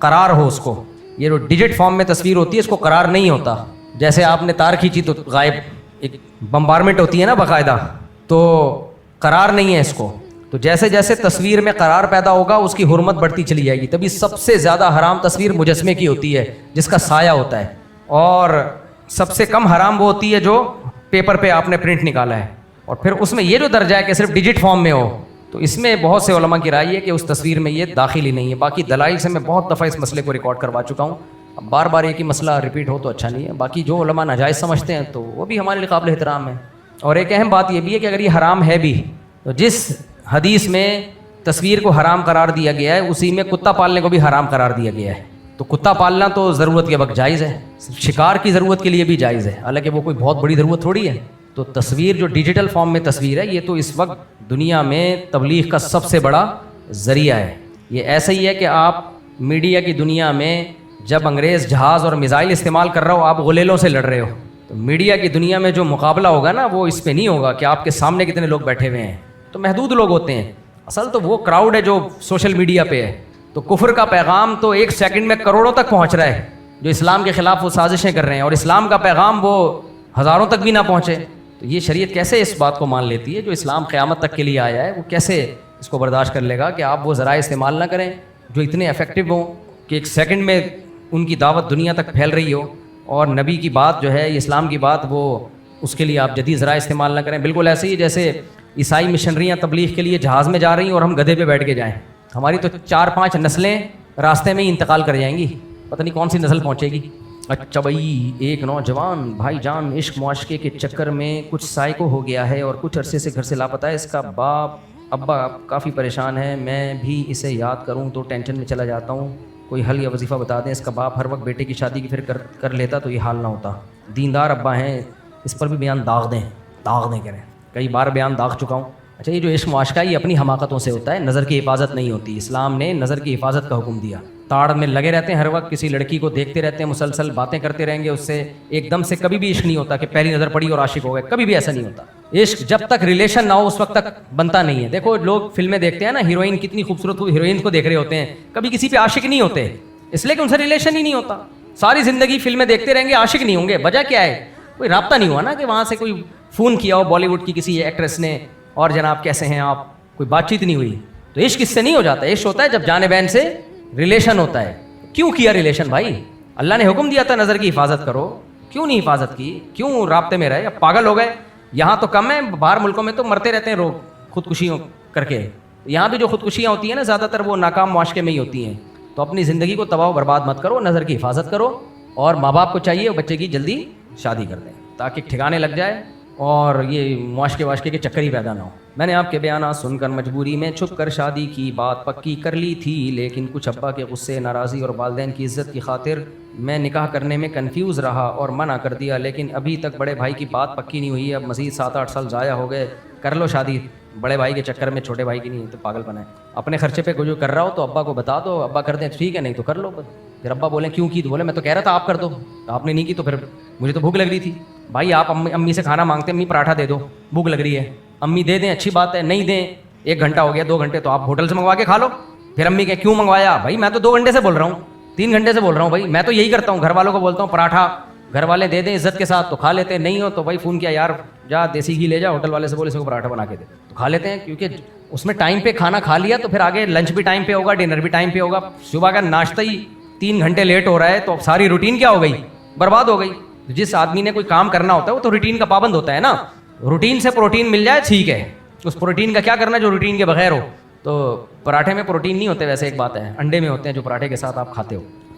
S2: قرار ہو اس کو۔ یہ جو ڈیجٹ فارم میں تصویر ہوتی ہے اس کو قرار نہیں ہوتا۔ جیسے آپ نے تار کھینچی تو غائب، ایک بمبارمنٹ ہوتی ہے نا باقاعدہ، تو قرار نہیں ہے اس کو۔ تو جیسے جیسے تصویر میں قرار پیدا ہوگا اس کی حرمت بڑھتی چلی جائے گی۔ تبھی سب سے زیادہ حرام تصویر مجسمے کی ہوتی ہے جس کا سایہ ہوتا ہے، اور سب سے کم حرام وہ ہوتی ہے جو پیپر پہ آپ نے پرنٹ نکالا ہے۔ اور پھر اس میں یہ جو درجہ ہے کہ صرف ڈیجٹ فارم میں ہو، تو اس میں بہت سے علماء کی رائے ہے کہ اس تصویر میں یہ داخل ہی نہیں ہے۔ باقی دلائل سے میں بہت دفعہ اس مسئلے کو ریکارڈ کروا چکا ہوں، اب بار بار ایک ہی مسئلہ ریپیٹ ہو تو اچھا نہیں ہے۔ باقی جو علماء ناجائز سمجھتے ہیں تو وہ بھی ہمارے لیے قابل احترام ہے۔ اور ایک اہم بات یہ بھی ہے کہ اگر یہ حرام ہے بھی تو جس حدیث میں تصویر کو حرام قرار دیا گیا ہے اسی میں کتا پالنے کو بھی حرام قرار دیا گیا ہے۔ تو کتا پالنا تو ضرورت کے وقت جائز ہے، شکار کی ضرورت کے لیے بھی جائز ہے، حالانکہ وہ کوئی بہت بڑی ضرورت تھوڑی ہے۔ تو تصویر جو ڈیجیٹل فارم میں تصویر ہے یہ تو اس وقت دنیا میں تبلیغ کا سب سے بڑا ذریعہ ہے۔ یہ ایسا ہی ہے کہ آپ میڈیا کی دنیا میں جب انگریز جہاز اور میزائل استعمال کر رہا ہو آپ غلیلوں سے لڑ رہے ہو، تو میڈیا کی دنیا میں جو مقابلہ ہوگا نا وہ اس پہ نہیں ہوگا کہ آپ کے سامنے کتنے لوگ بیٹھے ہوئے ہیں، تو محدود لوگ ہوتے ہیں۔ اصل تو وہ کراؤڈ ہے جو سوشل میڈیا پہ ہے۔ تو کفر کا پیغام تو 1 سیکنڈ میں کروڑوں تک پہنچ رہا ہے، جو اسلام کے خلاف وہ سازشیں کر رہے ہیں، اور اسلام کا پیغام وہ ہزاروں تک بھی نہ پہنچے۔ تو یہ شریعت کیسے اس بات کو مان لیتی ہے؟ جو اسلام قیامت تک کے لیے آیا ہے وہ کیسے اس کو برداشت کر لے گا کہ آپ وہ ذرائع استعمال نہ کریں جو اتنے افیکٹو ہوں کہ 1 سیکنڈ میں ان کی دعوت دنیا تک پھیل رہی ہو، اور نبی کی بات جو ہے اسلام کی بات وہ اس کے لیے آپ جدید ذرائع استعمال نہ کریں؟ بالکل ایسے ہی جیسے عیسائی مشنریاں تبلیغ کے لیے جہاز میں جا رہی ہیں اور ہم گدھے پہ بیٹھ کے جائیں، ہماری تو 4-5 نسلیں راستے میں ہی انتقال کر جائیں گی، پتہ نہیں کون سی نسل پہنچے گی۔ اچھا بھائی، ایک نوجوان بھائی جان عشق معاشقے کے چکر میں کچھ سائیکو ہو گیا ہے اور کچھ عرصے سے گھر سے لاپتہ ہے۔ اس کا باپ ابا کافی پریشان ہے، میں بھی اسے یاد کروں تو ٹینشن میں چلا جاتا ہوں، کوئی حل یا وظیفہ بتا دیں۔ اس کا باپ ہر وقت بیٹے کی شادی کی فکر کر لیتا تو یہ حال نہ ہوتا۔ دیندار ابا ہیں، اس پر بھی بیان داغ دیں کہہ رہے ہیں، کئی بار بیان داغ چکا ہوں۔ اچھا، یہ جو عشق معاشقہ یہ اپنی حماقتوں سے ہوتا ہے، نظر کی حفاظت نہیں ہوتی۔ اسلام نے نظر کی حفاظت کا حکم دیا۔ تاڑ میں لگے رہتے ہیں ہر وقت، کسی لڑکی کو دیکھتے رہتے ہیں، مسلسل باتیں کرتے رہیں گے اس سے، ایک دم سے کبھی بھی عشق نہیں ہوتا کہ پہلی نظر پڑی اور عاشق ہو گئے، کبھی بھی ایسا نہیں ہوتا۔ عشق جب تک ریلیشن نہ ہو اس وقت تک بنتا نہیں ہے۔ دیکھو لوگ فلمیں دیکھتے ہیں نا، ہیروئن کتنی خوبصورت ہیروئن کو دیکھ رہے ہوتے ہیں، کبھی کسی پہ عاشق نہیں ہوتے، اس لیے کہ ان سے ریلیشن ہی نہیں ہوتا۔ ساری زندگی فلمیں دیکھتے رہیں گے، عاشق نہیں ہوں گے۔ وجہ کیا ہے؟ کوئی رابطہ نہیں ہوا نا، کہ وہاں سے کوئی فون کیا ہو بالی ووڈ کی کسی ایکٹریس نے اور جناب کیسے ہیں آپ، کوئی بات چیت نہیں ہوئی۔ تو عشق اس سے نہیں ہو جاتا، عشق ہوتا ہے جب جان بین سے ریلیشن ہوتا ہے۔ کیوں کیا ریلیشن بھائی؟ اللہ نے حکم دیا تھا نظر کی حفاظت کرو، کیوں نہیں حفاظت کی؟ کیوں رابطے میں رہے؟ اب پاگل ہو گئے۔ یہاں تو کم ہے، باہر ملکوں میں تو مرتے رہتے ہیں لوگ خودکشیوں کر کے۔ یہاں بھی جو خودکشیاں ہوتی ہیں نا زیادہ تر وہ ناکام معاشقے میں ہی ہوتی ہیں۔ تو اپنی زندگی کو تباہ و برباد مت کرو، نظر کی حفاظت کرو، اور ماں باپ کو چاہیے بچے کی جلدی شادی کر دیں تاکہ ٹھکانے لگ جائے اور یہ معاشقے کے چکر ہی پیدا نہ ہو۔ میں نے آپ کے بیانات سن کر مجبوری میں چھپ کر شادی کی بات پکی کر لی تھی، لیکن کچھ ابا کے غصے، ناراضی اور والدین کی عزت کی خاطر میں نکاح کرنے میں کنفیوز رہا اور منع کر دیا، لیکن ابھی تک بڑے بھائی کی بات پکی نہیں ہوئی۔ اب مزید 7-8 سال ضائع ہو گئے، کر لو شادی، بڑے بھائی کے چکر میں چھوٹے بھائی کی نہیں، تو پاگل بنا ہے۔ اپنے خرچے پہ جو کر رہا ہو تو ابا کو بتا دو، ابا کر دیں ٹھیک ہے، نہیں تو کر لو۔ پھر ابا بولیں کیوں کی؟ تو بولے میں تو کہہ رہا تھا آپ کر دو، آپ نے نہیں کی، تو پھر مجھے تو بھوک لگ رہی تھی۔ بھائی آپ امی سے کھانا مانگتے ہیں، امی پراٹھا دے دو، بھوک لگ رہی ہے، امی دے دیں اچھی بات ہے، نہیں دیں 1 گھنٹہ ہو گیا 2 گھنٹے تو آپ ہوٹل سے منگوا کے کھا لو۔ پھر امی کہ کیوں منگوایا؟ بھائی میں تو 2 گھنٹے سے بول رہا ہوں، 3 گھنٹے سے بول رہا ہوں، بھائی میں تو یہی کرتا ہوں، گھر والوں کو بولتا ہوں پراٹھا، گھر والے دے دیں عزت کے ساتھ تو کھا لیتے ہیں، نہیں ہو تو بھائی فون کیا یار جا دیسی گھی لے جا، ہوٹل والے سے بولے اس کو پراٹھا بنا کے دے، تو کھا لیتے ہیں، کیونکہ اس میں ٹائم پہ کھانا کھا لیا تو پھر آگے لنچ بھی ٹائم پہ ہوگا، ڈنر بھی ٹائم پہ ہوگا۔ صبح کا ناشتہ ہی 3 گھنٹے لیٹ ہو رہا ہے تو ساری روٹین کیا ہو گئی؟ برباد ہو گئی۔ جس آدمی نے کوئی کام کرنا ہوتا ہے وہ تو روٹین کا پابند ہوتا ہے نا، روٹین سے پروٹین مل جائے ٹھیک ہے، اس پروٹین کا کیا کرنا جو روٹین کے بغیر ہو۔ تو پراٹھے میں پروٹین نہیں ہوتے، ویسے ایک بات ہے انڈے میں ہوتے ہیں جو پراٹھے کے ساتھ آپ کھاتے ہو۔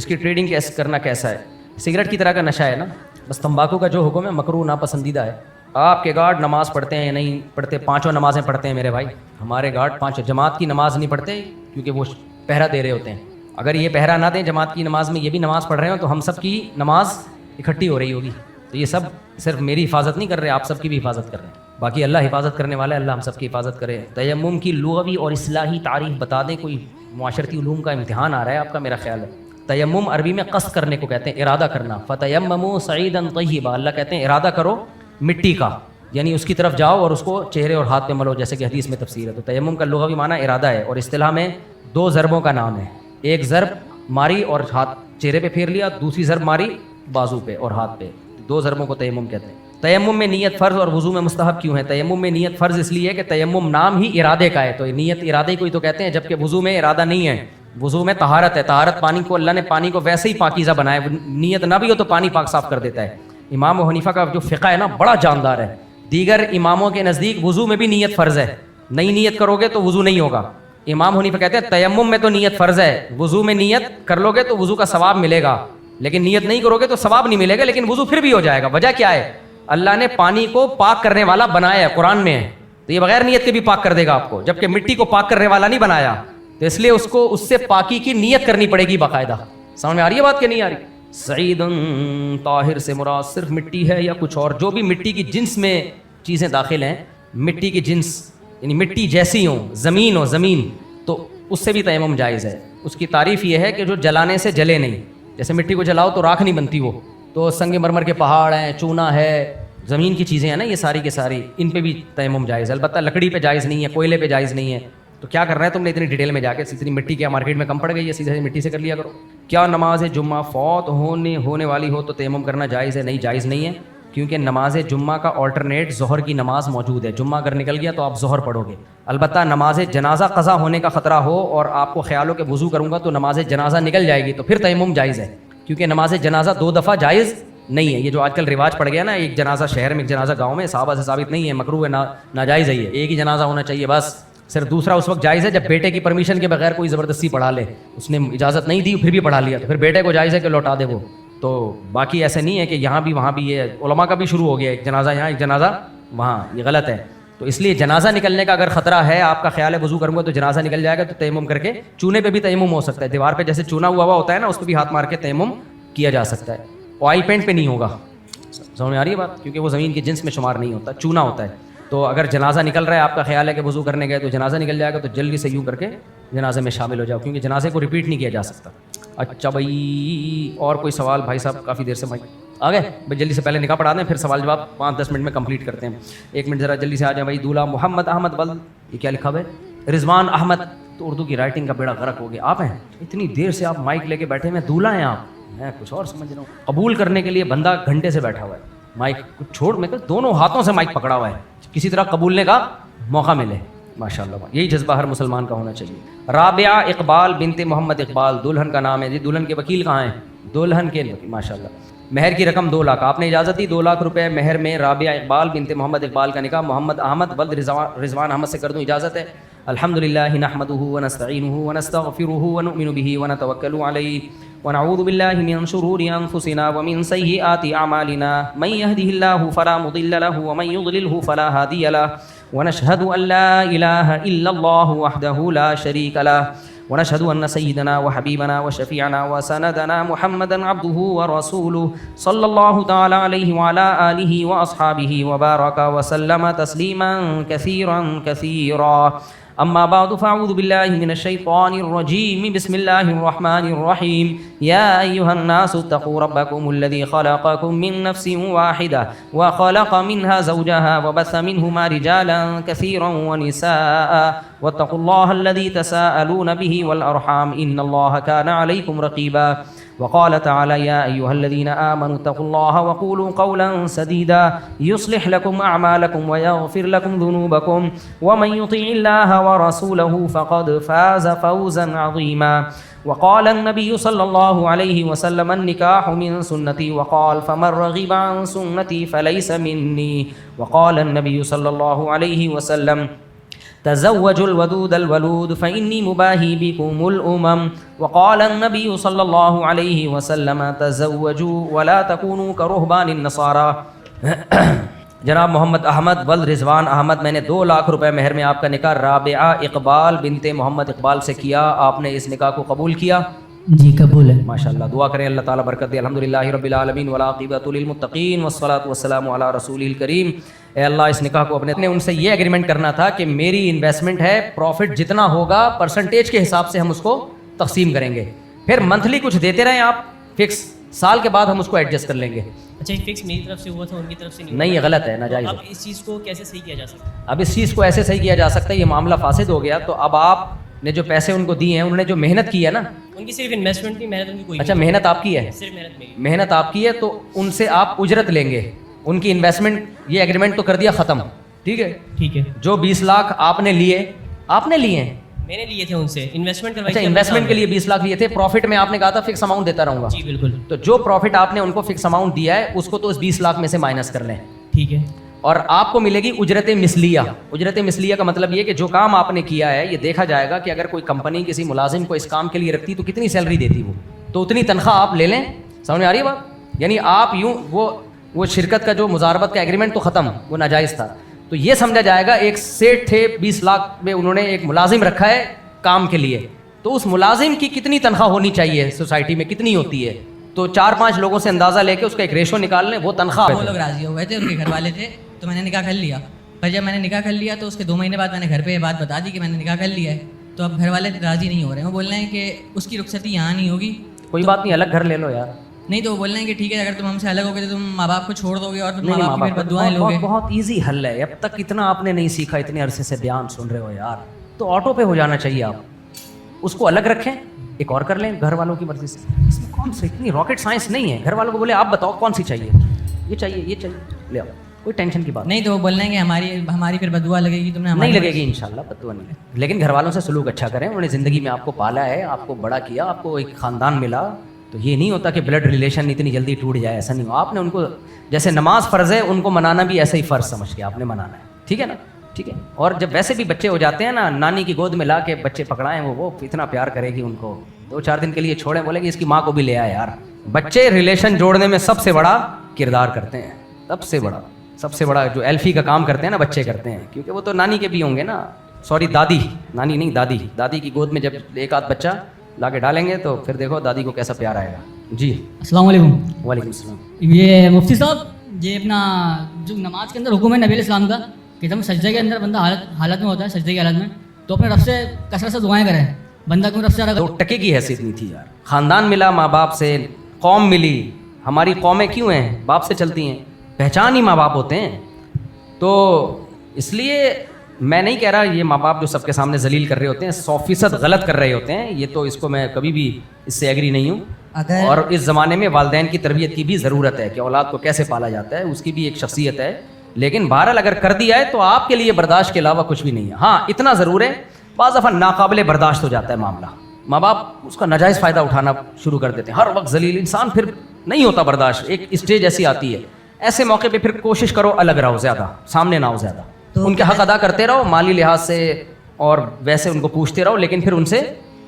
S2: اس کی ٹریڈنگ کیسے کرنا کیسا ہے؟ سگریٹ کی طرح کا نشہ ہے نا، بس تمباکو کا جو حکم ہے مکروہ ناپسندیدہ ہے. آپ کے گارڈ نماز پڑھتے ہیں یا نہیں پڑھتے؟ 5 نمازیں پڑھتے ہیں میرے بھائی. ہمارے گارڈ 5 جماعت کی نماز نہیں پڑھتے کیونکہ وہ پہرا دے رہے ہوتے ہیں. اگر یہ پہرا نہ دیں جماعت کی نماز میں، یہ بھی نماز پڑھ رہے ہوں تو ہم سب کی نماز اکٹھی ہو رہی ہوگی. تو یہ سب صرف میری حفاظت نہیں کر رہے، آپ سب کی بھی حفاظت کر رہے ہیں. باقی اللہ حفاظت کرنے والا ہے، اللہ ہم سب کی حفاظت کرے. تیمم کی لغوی اور اصطلاحی تعریف بتا دیں، کوئی معاشرتی علوم کا امتحان آ رہا ہے آپ کا میرا خیال ہے. تیمم عربی میں قصد کرنے کو کہتے ہیں، ارادہ کرنا. فتیمموا صعیدا طیبا، اللہ کہتے ہیں ارادہ کرو مٹی کا، یعنی اس کی طرف جاؤ اور اس کو چہرے اور ہاتھ پہ ملو، جیسے کہ حدیث میں تفسیر ہے. تو تیمم کا لغوی معنی ارادہ ہے، اور اصطلاح میں 2 ضربوں کا نام ہے. ایک ضرب ماری اور ہاتھ چہرے پہ پھیر لیا، دوسری ضرب ماری بازو پہ اور ہاتھ پہ. 2 ضربوں کو تیمم کہتے ہیں. تیمم میں نیت فرض اور وضو میں مستحب کیوں ہے؟ تیمم میں نیت فرض اس لیے کہ تیمم نام ہی ارادے کا ہے، تو نیت ارادے کو ہی تو کہتے ہیں، جبکہ وضو میں ارادہ نہیں ہے. وضو میں طہارت ہے. طہارت پانی کو، اللہ نے پانی کو ویسے ہی پاکیزہ بنایا، نیت نہ بھی ہو تو پانی پاک صاف کر دیتا ہے. امام ابو حنیفہ کا جو فقہ ہے نا بڑا جاندار ہے. دیگر اماموں کے نزدیک وضو میں بھی نیت فرض ہے، نئی نیت کرو گے تو وضو نہیں ہوگا. امام حنیفہ کہتے ہیں تیمم میں تو نیت فرض ہے، وضو میں نیت کر لو گے تو وضو کا ثواب ملے گا، لیکن نیت نہیں کرو گے تو ثواب نہیں ملے گا، لیکن وضو پھر بھی ہو جائے گا. وجہ کیا ہے؟ اللہ نے پانی کو پاک کرنے والا بنایا ہے، قرآن میں ہے، تو یہ بغیر نیت کے بھی پاک کر دے گا آپ کو، جبکہ مٹی کو پاک کرنے والا نہیں بنایا، تو اس لیے اس کو اس سے پاکی کی نیت کرنی پڑے گی باقاعدہ. سمجھ میں آ رہی ہے بات کہ نہیں آ رہی؟ سعید طاہر سے مراد صرف مٹی ہے یا کچھ اور؟ جو بھی مٹی کی جنس میں چیزیں داخل ہیں، مٹی کی جنس یعنی مٹی جیسی ہوں، زمین ہو زمین، تو اس سے بھی تیمم جائز ہے. اس کی تعریف یہ ہے کہ جو جلانے سے جلے نہیں، جیسے مٹی کو جلاؤ تو راکھ نہیں بنتی، وہ تو سنگ مرمر کے پہاڑ ہیں، چونا ہے، زمین کی چیزیں ہیں نا، یہ ساری کی ساری، ان پہ بھی تیمم جائز ہے. البتہ لکڑی پہ جائز نہیں ہے، کوئلے پہ جائز نہیں ہے. تو کیا کرنا ہے تم نے اتنی ڈیٹیل میں جا کے؟ اتنی مٹی کیا مارکیٹ میں کم پڑ گئی ہے، سیدھے مٹی سے کر لیا کرو. کیا نماز جمعہ فوت ہونے والی ہو تو تیمم کرنا جائز ہے؟ نہیں، جائز نہیں ہے، کیونکہ نماز جمعہ کا آلٹرنیٹ ظہر کی نماز موجود ہے. جمعہ اگر نکل گیا تو آپ ظہر پڑھو گے. البتہ نماز جنازہ قضا ہونے کا خطرہ ہو اور آپ کو خیال ہو کہ وضو کروں گا تو نماز جنازہ نکل جائے گی، تو پھر تیمم جائز ہے، کیونکہ نماز جنازہ 2 دفعہ جائز نہیں ہے. یہ جو آج کل رواج پڑ گیا نا، ایک جنازہ شہر میں ایک جنازہ گاؤں میں، صحابہ سے ثابت نہیں ہے، مکروہ ہے، ناجائز ہے. یہ ایک ہی جنازہ ہونا چاہیے بس. صرف دوسرا اس وقت جائز ہے جب بیٹے کی پرمیشن کے بغیر کوئی زبردستی پڑھا لے، اس نے اجازت نہیں دی پھر بھی پڑھا لیا، تو پھر بیٹے کو جائز ہے کہ لوٹا دے وہ. تو باقی ایسے نہیں ہے کہ یہاں بھی وہاں بھی. یہ علماء کا بھی شروع ہو گیا، ایک جنازہ یہاں ایک جنازہ وہاں، یہ غلط ہے. تو اس لیے جنازہ نکلنے کا اگر خطرہ ہے، آپ کا خیال ہے وضو کروں گا تو جنازہ نکل جائے گا، تو تیمم کر کے چونے پہ بھی تیمم ہو سکتا ہے. دیوار پہ جیسے چونا ہوا ہوتا ہے نا، اس پہ بھی ہاتھ مار کے تیمم کیا جا سکتا ہے. آئل پینٹ پہ نہیں ہوگا. سمجھ میں آ رہی ہے بات؟ کیونکہ وہ زمین کے جنس میں شمار نہیں ہوتا، چونا ہوتا ہے. تو اگر جنازہ نکل رہا ہے، آپ کا خیال ہے کہ وضو کرنے گئے تو جنازہ نکل جائے گا، تو جلدی سے یوں کر کے جنازے میں شامل ہو جاؤ، کیونکہ جنازے کو ریپیٹ نہیں کیا جا سکتا. اچھا بھائی، اور کوئی سوال؟ بھائی صاحب کافی دیر سے بھائی آ گئے بھائی، جلدی سے پہلے نکاح پڑھا دیں، پھر سوال جواب 5-10 منٹ میں کمپلیٹ کرتے ہیں. 1 منٹ ذرا جلدی سے آ جائیں بھائی. دولہا محمد احمد بل، یہ کیا لکھا ہوا ہے؟ رضوان احمد. تو اردو کی رائٹنگ کا بیڑا غرق ہو گیا. آپ ہیں اتنی دیر سے، آپ مائک لے کے بیٹھے ہوئے، دولہا ہیں آپ؟ میں کچھ اور سمجھ رہا ہوں. قبول کرنے کے لیے بندہ گھنٹے سے بیٹھا ہوا ہے، مائک کچھ چھوڑ میں دونوں ہاتھوں سے مائک پکڑا ہوا ہے، کسی طرح قبولنے کا موقع ملے. ماشاءاللہ، یہی جذبہ ہر مسلمان کا ہونا چاہیے. رابعہ اقبال بنت محمد اقبال دلہن کا نام ہے. جی دلہن کے وکیل کہاں ہیں؟ دلہن کے ماشاءاللہ. مہر کی رقم 2 لاکھ. آپ نے اجازت دی 2 لاکھ روپے مہر میں رابعہ اقبال بنت محمد اقبال کا نکاح محمد احمد ولد رضوان احمد سے کر دوں؟ اجازت ہے. الحمدللہ نحمده ونستعینه ونستغفره ونؤمن به ونتوکل علیہ ونعوذ باللہ من شرور انفسنا ومن سیئات اعمالنا من يهده الله فلا مضل له ومن يضلله فلا هادي له ونشهد ان لا اله الا الله وحده لا شريك له ونشهد ان سيدنا وحبيبنا وشفيعنا وسندنا محمدا عبده ورسوله صلى الله تعالى عليه وعلى اله واصحابه وبارك وسلم تسليما كثيرا كثيرا. اما بعد فاعوذ بالله من الشيطان الرجيم. بسم الله الرحمن الرحيم. يا ايها الناس اتقوا ربكم الذي خلقكم من نفس واحده وخلق منها زوجها وبث منهما رجالا كثيرا ونساء واتقوا الله الذي تساءلون به والارحام ان الله كان عليكم رقيبا. وقال تعالى يا أيها الذين آمنوا اتقوا الله وقولوا قولا سديدا يصلح لكم أعمالكم ويغفر لكم ذنوبكم ومن يطع الله ورسوله فقد فاز فوزا عظيما. وقال النبي صلى الله عليه وسلم النكاح من سنتي وقال فمن رغب عن سنتي فليس مني. وقال النبي صلى الله عليه وسلم تزوجوا الودود الولود فإني مباهي بكم الأمم وقال النبي صلی اللہ علیہ وسلم تزوجوا ولا تكونوا كرهبان النصارى. جناب محمد احمد ول رضوان احمد، میں نے 2 لاکھ روپے مہر میں آپ کا نکاح رابعہ اقبال بنت محمد اقبال سے کیا، آپ نے اس نکاح کو قبول کیا؟
S3: جی قبول ہے.
S2: ماشاءاللہ. دعا کریں اللہ تعالیٰ برکت دے. الحمدللہ رب العالمین والعاقبۃ للمتقین والصلاۃ والسلام علی رسول الکریم. اے اللہ اس نکاح کو اپنے ان سے یہ ایگریمنٹ کرنا تھا کہ میری انویسٹمنٹ ہے، پروفٹ جتنا ہوگا پرسنٹیج کے حساب سے ہم اس کو تقسیم کریں گے، پھر منتھلی کچھ دیتے رہیں آپ فکس، سال کے بعد ہم اس کو ایڈجسٹ کر لیں گے.
S3: اچھا یہ فکس میری طرف سے ہوا تھا، ان کی طرف سے
S2: نہیں، یہ غلط ہے، ناجائز ہے.
S3: اب اس چیز کو کیسے صحیح کیا جا سکتا ہے؟
S2: اب اس چیز کو ایسے صحیح کیا جا سکتا ہے، یہ معاملہ فاسد ہو گیا. تو اب آپ نے جو پیسے ان کو دیے ہیں، انہوں نے جو محنت کی ہے نا،
S3: ان کی صرف انویسٹمنٹ کی محنت، ان کی کوئی
S2: اچھا محنت آپ کی ہے،
S3: صرف محنت میری.
S2: محنت آپ کی ہے، تو ان سے آپ اجرت لیں گے. ان کی انویسٹمنٹ، یہ ایگریمنٹ تو کر دیا ختم، ٹھیک ہے.
S3: ٹھیک ہے.
S2: جو 20 لاکھ آپ نے لیے ہیں،
S3: میں نے لیے تھے ان سے انویسٹمنٹ کروائی.
S2: اچھا انویسٹمنٹ کے لیے 20 لاکھ لیے تھے، پروفٹ میں آپ نے کہا تھا فکس اماؤنٹ دیتا رہوں گا.
S3: جی بالکل.
S2: تو جو پروفٹ آپ نے ان کو فکس اماؤنٹ دیا ہے اس کو تو اس 20 لاکھ میں سے مائنس کر لیں.
S3: ٹھیک ہے.
S2: اور آپ کو ملے گی اجرت مثلیہ. اجرت مثلیہ کا مطلب یہ کہ جو کام آپ نے کیا ہے، یہ دیکھا جائے گا کہ اگر کوئی کمپنی کسی ملازم کو اس کام کے لیے رکھتی تو کتنی سیلری دیتی وہ، تو اتنی تنخواہ آپ لے لیں. سمجھ میں آ رہی ہے بات؟ یعنی آپ یوں وہ شرکت کا جو مزاربت کا ایگریمنٹ تو ختم، وہ ناجائز تھا. تو یہ سمجھا جائے گا ایک سیٹ تھے 20 لاکھ میں انہوں نے ایک ملازم رکھا ہے کام کے لیے، تو اس ملازم کی کتنی تنخواہ ہونی چاہیے سوسائٹی میں، کتنی ہوتی ہے، تو 4-5 لوگوں سے اندازہ لے کے اس کا ایک ریشو نکال لیں، وہ تنخواہ.
S4: وہ لوگ راضی ہو گئے تھے، ان کے گھر والے تھے، تو میں نے نکاح کر لیا. پر جب میں نے نکاح کر لیا تو اس کے 2 مہینے بعد میں نے گھر پہ یہ بات بتا دی کہ میں نے نکاح کر لیا ہے. تو اب گھر والے راضی نہیں ہو رہے ہیں، وہ بول رہے ہیں کہ اس کی رخصتی یہاں نہیں ہوگی.
S2: کوئی بات نہیں، الگ گھر لے لو یار.
S4: نہیں تو وہ بول رہے ہیں کہ ٹھیک ہے اگر تم ہم سے الگ ہو گئے تو تم ماں باپ کو چھوڑ دو گے اور پھر ماں باپ کی پھر بددعائیں لو گے.
S2: بہت ایزی حل ہے. اب تک اتنا آپ نے نہیں سیکھا، اتنے عرصے سے بیان سن رہے ہو یار، تو آٹو پہ ہو جانا چاہیے. آپ اس کو الگ رکھیں، ایک اور کر لیں گھر والوں کی مرضی سے. اس میں کون سی اتنی راکٹ سائنس نہیں ہے. گھر والوں کو بولے آپ بتاؤ کون سی چاہیے، یہ چاہیے، یہ چاہیے، لے آؤ، کوئی ٹینشن کی بات
S4: نہیں. تو وہ بول رہے ہیں کہ ہماری پھر بددعا لگے گی، تم نے
S2: نہیں لگے گی انشاءاللہ، بددعا نہیں. لیکن گھر والوں سے سلوک اچھا کریں. انہوں نے زندگی میں آپ کو پالا ہے، آپ کو بڑا کیا، آپ کو ایک خاندان ملا، تو یہ نہیں ہوتا کہ بلڈ ریلیشن اتنی جلدی ٹوٹ جائے. ایسا نہیں ہو. آپ نے ان کو جیسے نماز فرض ہے، ان کو منانا بھی ایسا ہی فرض سمجھ کے آپ نے منانا ہے. ٹھیک ہے نا؟ ٹھیک ہے. اور جب ویسے بھی بچے ہو جاتے ہیں نا، نانی کی گود میں لا کے بچے پکڑائیں، وہ اتنا پیار کرے گی ان کو. 2-4 دن کے لیے چھوڑیں، بولے کہ اس کی ماں کو بھی لے آئے. یار بچے ریلیشن جوڑنے میں سب سے بڑا کردار کرتے ہیں، سب سے بڑا جو ایلفی کا کام کرتے ہیں نا بچے کرتے ہیں، کیونکہ وہ تو نانی کے بھی ہوں گے نا، سوری دادی، نانی نہیں دادی کی گود میں جب ایک آدھ بچہ لا کے ڈالیں گے تو پھر دیکھو دادی کو کیسا پیار آئے گا. جی
S5: السلام علیکم.
S2: وعلیکم السلام.
S5: یہ مفتی صاحب، یہ اپنا جو نماز کے اندر حکم ہے نبی علیہ السلام کا کہ جب سجدے کے اندر بندہ حالت میں ہوتا ہے، سجدے کی حالت میں، تو اپنے رب سے کثرت سے دعائیں کریں. بندہ کیوں رب سے زیادہ
S2: 2 ٹکے کی حیثیت نہیں تھی یار. خاندان ملا ماں باپ سے، قوم ملی. ہماری قومیں کیوں ہیں؟ باپ سے چلتی ہیں. پہچان ہی ماں باپ ہوتے ہیں. تو اس لیے میں نہیں کہہ رہا یہ ماں باپ جو سب کے سامنے ذلیل کر رہے ہوتے ہیں 100% غلط کر رہے ہوتے ہیں، یہ تو اس کو میں کبھی بھی اس سے ایگری نہیں ہوں. اور اس زمانے میں والدین کی تربیت کی بھی ضرورت ہے کہ اولاد کو کیسے پالا جاتا ہے، اس کی بھی ایک شخصیت ہے. لیکن بہرحال اگر کر دیا ہے تو آپ کے لیے برداشت کے علاوہ کچھ بھی نہیں ہے. ہاں اتنا ضرور ہے بعض دفعہ ناقابل برداشت ہو جاتا ہے معاملہ، ماں باپ اس کا ناجائز فائدہ اٹھانا شروع کر دیتے ہیں. ہر وقت ذلیل انسان پھر نہیں ہوتا برداشت. ایک اسٹیج ایسی آتی ہے، ایسے موقع پہ پھر کوشش کرو الگ رہو، زیادہ سامنے نہ ہو، زیادہ ان کے حق ادا کرتے رہو مالی لحاظ سے، اور ویسے ان کو پوچھتے رہو، لیکن پھر ان سے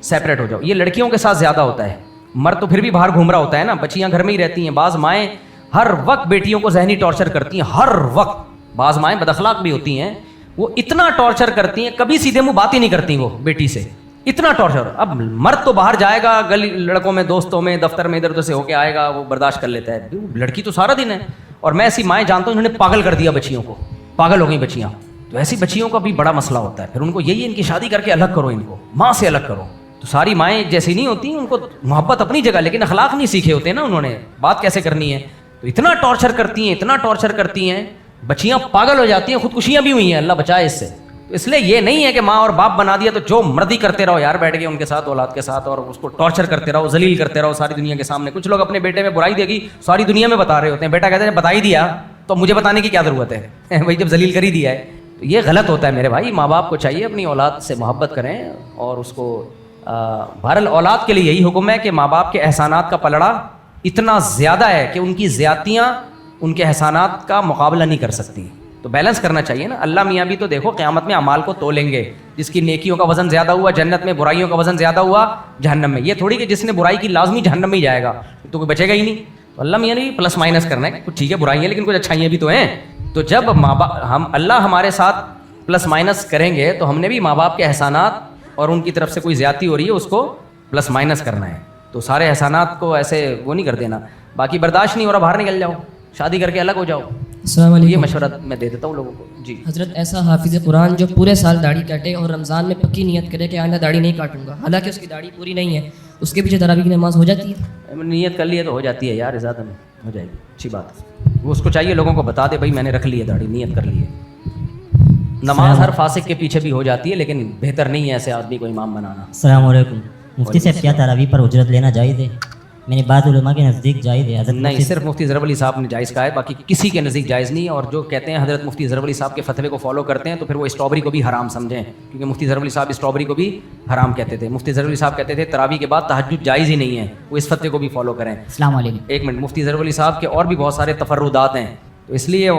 S2: سیپریٹ ہو جاؤ. یہ لڑکیوں کے ساتھ زیادہ ہوتا ہے. مرد تو پھر بھی باہر گھوم رہا ہوتا ہے نا، بچیاں گھر میں ہی رہتی ہیں. بعض مائیں ہر وقت بیٹیوں کو ذہنی ٹارچر کرتی ہیں، ہر وقت. بعض مائیں بد اخلاق بھی ہوتی ہیں، وہ اتنا ٹارچر کرتی ہیں، کبھی سیدھے منہ بات ہی نہیں کرتی وہ بیٹی سے، اتنا ٹارچر. اب مرد تو باہر جائے گا، گلی لڑکوں میں، دوستوں میں، دفتر میں ادھر ادھر سے ہو کے آئے گا، وہ برداشت کر لیتا ہے. لڑکی تو سارا دن ہے. اور میں ایسی مائیں جانتا ہوں انہوں نے پاگل کر دیا بچیوں کو، پاگل ہو گئی بچیاں. تو ایسی بچیوں کا بھی بڑا مسئلہ ہوتا ہے. پھر ان کو یہی ان کی شادی کر کے الگ کرو، ان کو ماں سے الگ کرو. تو ساری مائیں جیسی نہیں ہوتی، ان کو محبت اپنی جگہ، لیکن اخلاق نہیں سیکھے ہوتے نا انہوں نے، بات کیسے کرنی ہے. تو اتنا ٹارچر کرتی ہیں، اتنا ٹارچر کرتی ہیں، بچیاں پاگل ہو جاتی ہیں. خودکشیاں بھی ہوئی ہیں، اللہ بچائے اس سے. تو اس لیے یہ نہیں ہے کہ ماں اور باپ بنا دیا تو جو مرضی کرتے رہو یار، بیٹھ کے ان کے ساتھ، اولاد کے ساتھ، اور اس کو ٹارچر کرتے رہو، ذلیل کرتے رہو ساری دنیا کے سامنے. کچھ لوگ اپنے بیٹے میں برائی دیکھی ساری دنیا میں بتا رہے ہوتے ہیں. بیٹا کہتے ہیں بتا ہی دیا تو مجھے بتانے کی کیا ضرورت ہے بھائی، جب ذلیل کر ہی دیا ہے. تو یہ غلط ہوتا ہے میرے بھائی. ماں باپ کو چاہیے اپنی اولاد سے محبت کریں، اور اس کو بہرحال اولاد کے لیے یہی حکم ہے کہ ماں باپ کے احسانات کا پلڑا اتنا زیادہ ہے کہ ان کی زیادتیاں ان کے احسانات کا مقابلہ نہیں کر سکتی. تو بیلنس کرنا چاہیے نا. اللہ میاں بھی تو دیکھو قیامت میں اعمال کو تولیں گے, جس کی نیکیوں کا وزن زیادہ ہوا جنت میں, برائیوں کا وزن زیادہ ہوا جہنم میں. یہ تھوڑی کہ جس نے برائی کی لازمی جہنم میں ہی جائے گا, تو کوئی بچے گا ہی نہیں. تو اللہ میاں نے بھی پلس مائنس کرنا ہے, کچھ ٹھیک ہے برائیاں لیکن کچھ اچھائیاں بھی تو ہیں. تو جب ہم اللہ ہمارے ساتھ پلس مائنس کریں گے تو ہم نے بھی ماں باپ کے احسانات اور ان کی طرف سے کوئی زیادتی ہو رہی ہے اس کو پلس مائنس کرنا ہے. تو سارے احسانات کو ایسے وہ نہیں کر دینا. باقی برداشت نہیں ہو رہا باہر نکل جاؤ, شادی کر کے الگ ہو جاؤ.
S6: السلام
S2: یہ
S6: علیکم
S2: مشورہ میں دے دیتا ہوں لوگوں کو. جی
S6: حضرت, ایسا حافظ قرآن جو پورے سال داڑھی کاٹے اور رمضان میں پکی نیت کرے کہ آئندہ داڑھی نہیں کاٹوں گا, حالانکہ اس کی داڑھی پوری نہیں ہے, اس کے پیچھے تراویح کی نماز ہو جاتی ہے؟
S2: نیت کر لیے تو ہو جاتی ہے یار, زیادہ میں ہو جائے گی, اچھی بات ہے. وہ اس کو چاہیے لوگوں کو بتا دے بھائی میں نے رکھ لی ہے داڑھی, نیت کر لی ہے. نماز ہر فاسق کے پیچھے بھی ہو جاتی ہے لیکن بہتر نہیں ہے ایسے آدمی کو امام بنانا.
S7: السلام علیکم. مفتی صاحب کیا تراویح پر اجرت لینا جائز ہے؟ میرے بعض علماء کے نزدیک جائز ہے. حضرت
S2: نہیں, صرف مفتی ضرب علی صاحب نے جائز کہا ہے, باقی کسی کے نزدیک جائز نہیں. اور جو کہتے ہیں حضرت مفتی ضرب علی صاحب کے فتوے کو فالو کرتے ہیں تو پھر وہ اسٹرابری کو بھی حرام سمجھیں, کیونکہ مفتی ضرب علی صاحب اسٹرابری کو بھی حرام کہتے تھے. مفتی ضرب علی صاحب کہتے تھے تراویح کے بعد تہجد جائز ہی نہیں ہے, وہ اس فتوے کو بھی فالو کریں.
S5: السلام علیکم.
S2: ایک منٹ, مفتی ضرب علی صاحب کے اور بھی بہت سارے تفردات ہیں, تو اس لیے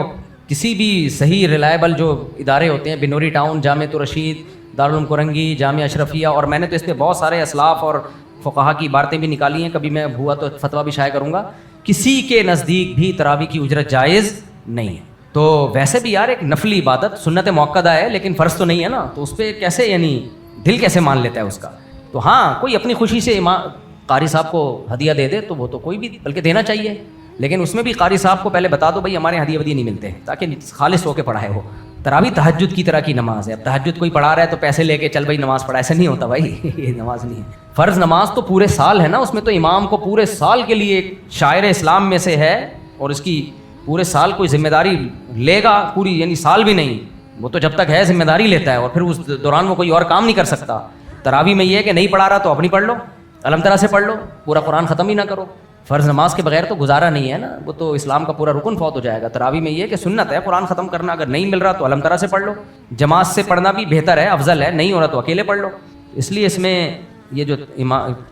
S2: کسی بھی صحیح ریلائبل جو ادارے ہوتے ہیں, بنوری ٹاؤن, جامعۃ الرشید, دارالعلوم کرنگی, جامعہ اشرفیہ, اور میں نے تو اس پہ بہت سارے اسلاف اور فقہا کی عبارتیں بھی نکالی ہیں, کبھی میں ہوا تو فتویٰ بھی شائع کروں گا. کسی کے نزدیک بھی تراویح کی اجرت جائز نہیں ہے. تو ویسے بھی یار ایک نفلی عبادت سنت موقدہ ہے لیکن فرض تو نہیں ہے نا, تو اس پہ کیسے یعنی دل کیسے مان لیتا ہے اس کا. تو ہاں کوئی اپنی خوشی سے امام قاری صاحب کو ہدیہ دے دے تو وہ تو کوئی بھی بلکہ دینا چاہیے, لیکن اس میں بھی قاری صاحب کو پہلے بتا دو بھائی ہمارے ہدیہ ودیہ نہیں ملتے, تاکہ خالص ہو کے پڑھائے ہو. تراویح تہجد کی طرح کی نماز ہے. اب تہجد کوئی پڑھا رہا ہے تو پیسے لے کے چل بھائی نماز پڑھا, ایسا نہیں ہوتا بھائی, یہ نماز نہیں ہے. فرض نماز تو پورے سال ہے نا, اس میں تو امام کو پورے سال کے لیے ایک شاعر اسلام میں سے ہے, اور اس کی پورے سال کوئی ذمہ داری لے گا پوری, یعنی سال بھی نہیں, وہ تو جب تک ہے ذمہ داری لیتا ہے, اور پھر اس دوران وہ کوئی اور کام نہیں کر سکتا. تراویح میں یہ ہے کہ نہیں پڑھا رہا تو اپنی پڑھ لو, الحمد للہ سے پڑھ لو, پورا قرآن ختم ہی نہ کرو. فرض نماز کے بغیر تو گزارا نہیں ہے نا, وہ تو اسلام کا پورا رکن فوت ہو جائے گا. تراویح میں یہ ہے کہ سنت ہے قرآن ختم کرنا, اگر نہیں مل رہا تو الحمد للہ سے پڑھ لو. جماعت سے پڑھنا بھی بہتر ہے, افضل ہے, نہیں ہو رہا تو اکیلے پڑھ لو. اس لیے اس میں یہ جو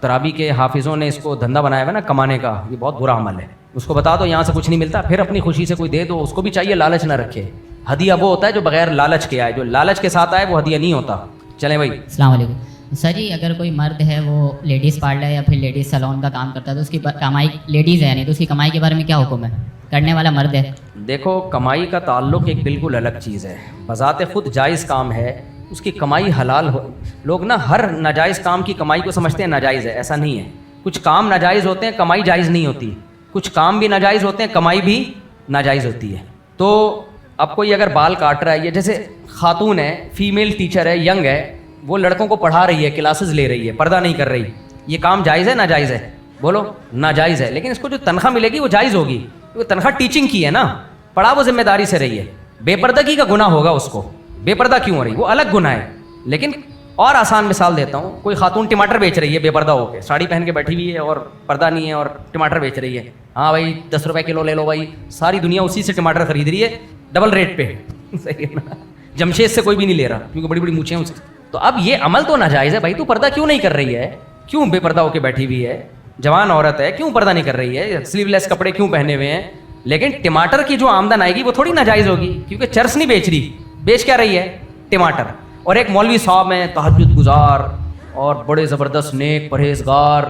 S2: تراویح کے حافظوں نے اس کو دھندا بنایا ہوا نا کمانے کا, یہ بہت برا عمل ہے. اس کو بتا دو یہاں سے کچھ نہیں ملتا, پھر اپنی خوشی سے کوئی دے دو, اس کو بھی چاہیے لالچ نہ رکھے. ہدیہ وہ ہوتا ہے جو بغیر لالچ کے آئے, جو لالچ کے ساتھ آئے وہ ہدیہ نہیں ہوتا. چلیں بھائی.
S5: السلام علیکم. سر جی, اگر کوئی مرد ہے وہ لیڈیز پارلر یا پھر لیڈیز سیلون کا کام کرتا ہے تو اس کی کمائی, لیڈیز ہے نہیں تو اس کی کمائی کے بارے میں کیا حکم ہے؟ کرنے والا مرد ہے.
S2: دیکھو کمائی کا تعلق ایک بالکل الگ چیز ہے, بذات خود جائز کام ہے, اس کی کمائی حلال ہو. لوگ نا ہر ناجائز کام کی کمائی کو سمجھتے ہیں ناجائز ہے, ایسا نہیں ہے. کچھ کام ناجائز ہوتے ہیں, کمائی جائز نہیں ہوتی. کچھ کام بھی ناجائز ہوتے ہیں, کمائی بھی ناجائز ہوتی ہے. تو اب کوئی اگر بال کاٹ رہا ہے, یہ جیسے خاتون ہے, فیمیل ٹیچر ہے, ینگ ہے, وہ لڑکوں کو پڑھا رہی ہے, کلاسز لے رہی ہے, پردہ نہیں کر رہی, یہ کام جائز ہے ناجائز ہے؟ بولو ناجائز ہے. لیکن اس کو جو تنخواہ ملے گی وہ جائز ہوگی, وہ تنخواہ ٹیچنگ کی ہے نا, پڑھا وہ ذمہ داری سے رہی ہے. بے پردگی کا گناہ ہوگا اس کو, بے پردہ کیوں ہو رہی, وہ الگ گناہ ہے. لیکن اور آسان مثال دیتا ہوں, کوئی خاتون ٹماٹر بیچ رہی ہے بے پردہ ہو کے, ساڑی پہن کے بیٹھی ہوئی ہے اور پردہ نہیں ہے اور ٹماٹر بیچ رہی ہے. ہاں بھائی 10 روپے کلو لے لو بھائی, ساری دنیا اسی سے ٹماٹر خرید رہی ہے ڈبل ریٹ پہ, صحیح ہے نا, جمشید سے کوئی بھی نہیں لے رہا کیونکہ بڑی بڑی مونچھیں ہیں اسے. تو اب یہ عمل تو ناجائز ہے بھائی, تو پردہ کیوں نہیں کر رہی ہے, کیوں بے پردہ ہو کے بیٹھی ہوئی ہے, جوان عورت ہے, کیوں پردہ نہیں کر رہی ہے, سلیو لیس کپڑے کیوں پہنے ہوئے ہیں. لیکن ٹماٹر کی جو آمدن آئے گی وہ تھوڑی ناجائز ہوگی, کیونکہ چرس نہیں بیچ رہی, بیچ کیا رہی ہے, ٹماٹر. اور ایک مولوی صاحب ہیں تہجد گزار اور بڑے زبردست نیک پرہیزگار,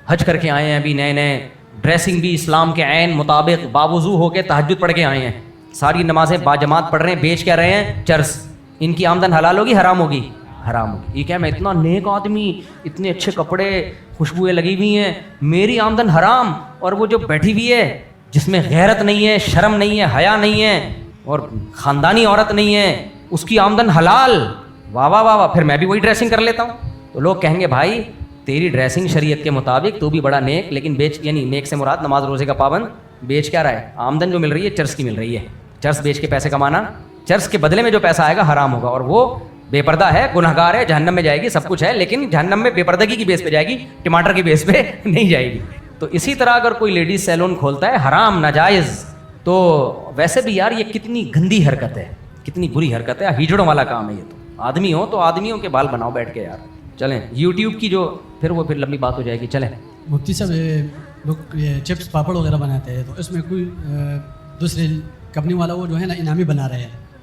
S2: حج کر کے آئے ہیں ابھی نئے نئے, ڈریسنگ بھی اسلام کے عین مطابق باوضو ہو کے تہجد پڑھ کے آئے ہیں, ساری نمازیں باجماعت پڑھ رہے ہیں, بیچ کیا رہے ہیں, چرس. ان کی آمدن حلال ہوگی حرام ہوگی؟ حرام ہوگی. یہ کیا میں اتنا نیک آدمی, اتنے اچھے کپڑے, خوشبوئیں لگی ہوئی ہیں, میری آمدن حرام, اور وہ جو بیٹھی ہوئی ہے جس میں غیرت نہیں ہے, شرم نہیں ہے, حیا نہیں ہے, اور خاندانی عورت نہیں ہے, اس کی آمدن حلال, واہ واہ واہ واہ, پھر میں بھی وہی ڈریسنگ کر لیتا ہوں. تو لوگ کہیں گے بھائی تیری ڈریسنگ شریعت کے مطابق, تو بھی بڑا نیک, لیکن بیچ, یعنی نیک سے مراد نماز روزے کا پابند, بیچ کیا رہا ہے, آمدن جو مل رہی ہے چرس کی مل رہی ہے. چرس بیچ کے پیسے کمانا, چرس کے بدلے میں جو پیسہ آئے گا حرام ہوگا, اور وہ بے پردہ ہے, گنہگار ہے, جہنم میں جائے گی, سب کچھ ہے, لیکن جہنم میں بے پردگی کی بیس پہ جائے گی, ٹماٹر کی بیس پہ نہیں جائے گی. تو اسی طرح اگر کوئی لیڈیز سیلون کھولتا ہے حرام ناجائز, تو ویسے بھی یار یہ کتنی گندی حرکت ہے, کتنی بری حرکت ہے, ہیجڑوں والا کام ہے یہ. تو آدمی ہو تو آدمیوں کے بال بناؤ بیٹھ کے یار. چلیں یوٹیوب کی جو پھر لمبی بات ہو جائے گی. چلیں
S8: مفتی صاحب, لوگ یہ چپس پاپڑ وغیرہ بناتے ہیں, تو اس میں کوئی دوسرے کمپنی والا وہ جو ہے نا انعامی بنا رہے ہیں,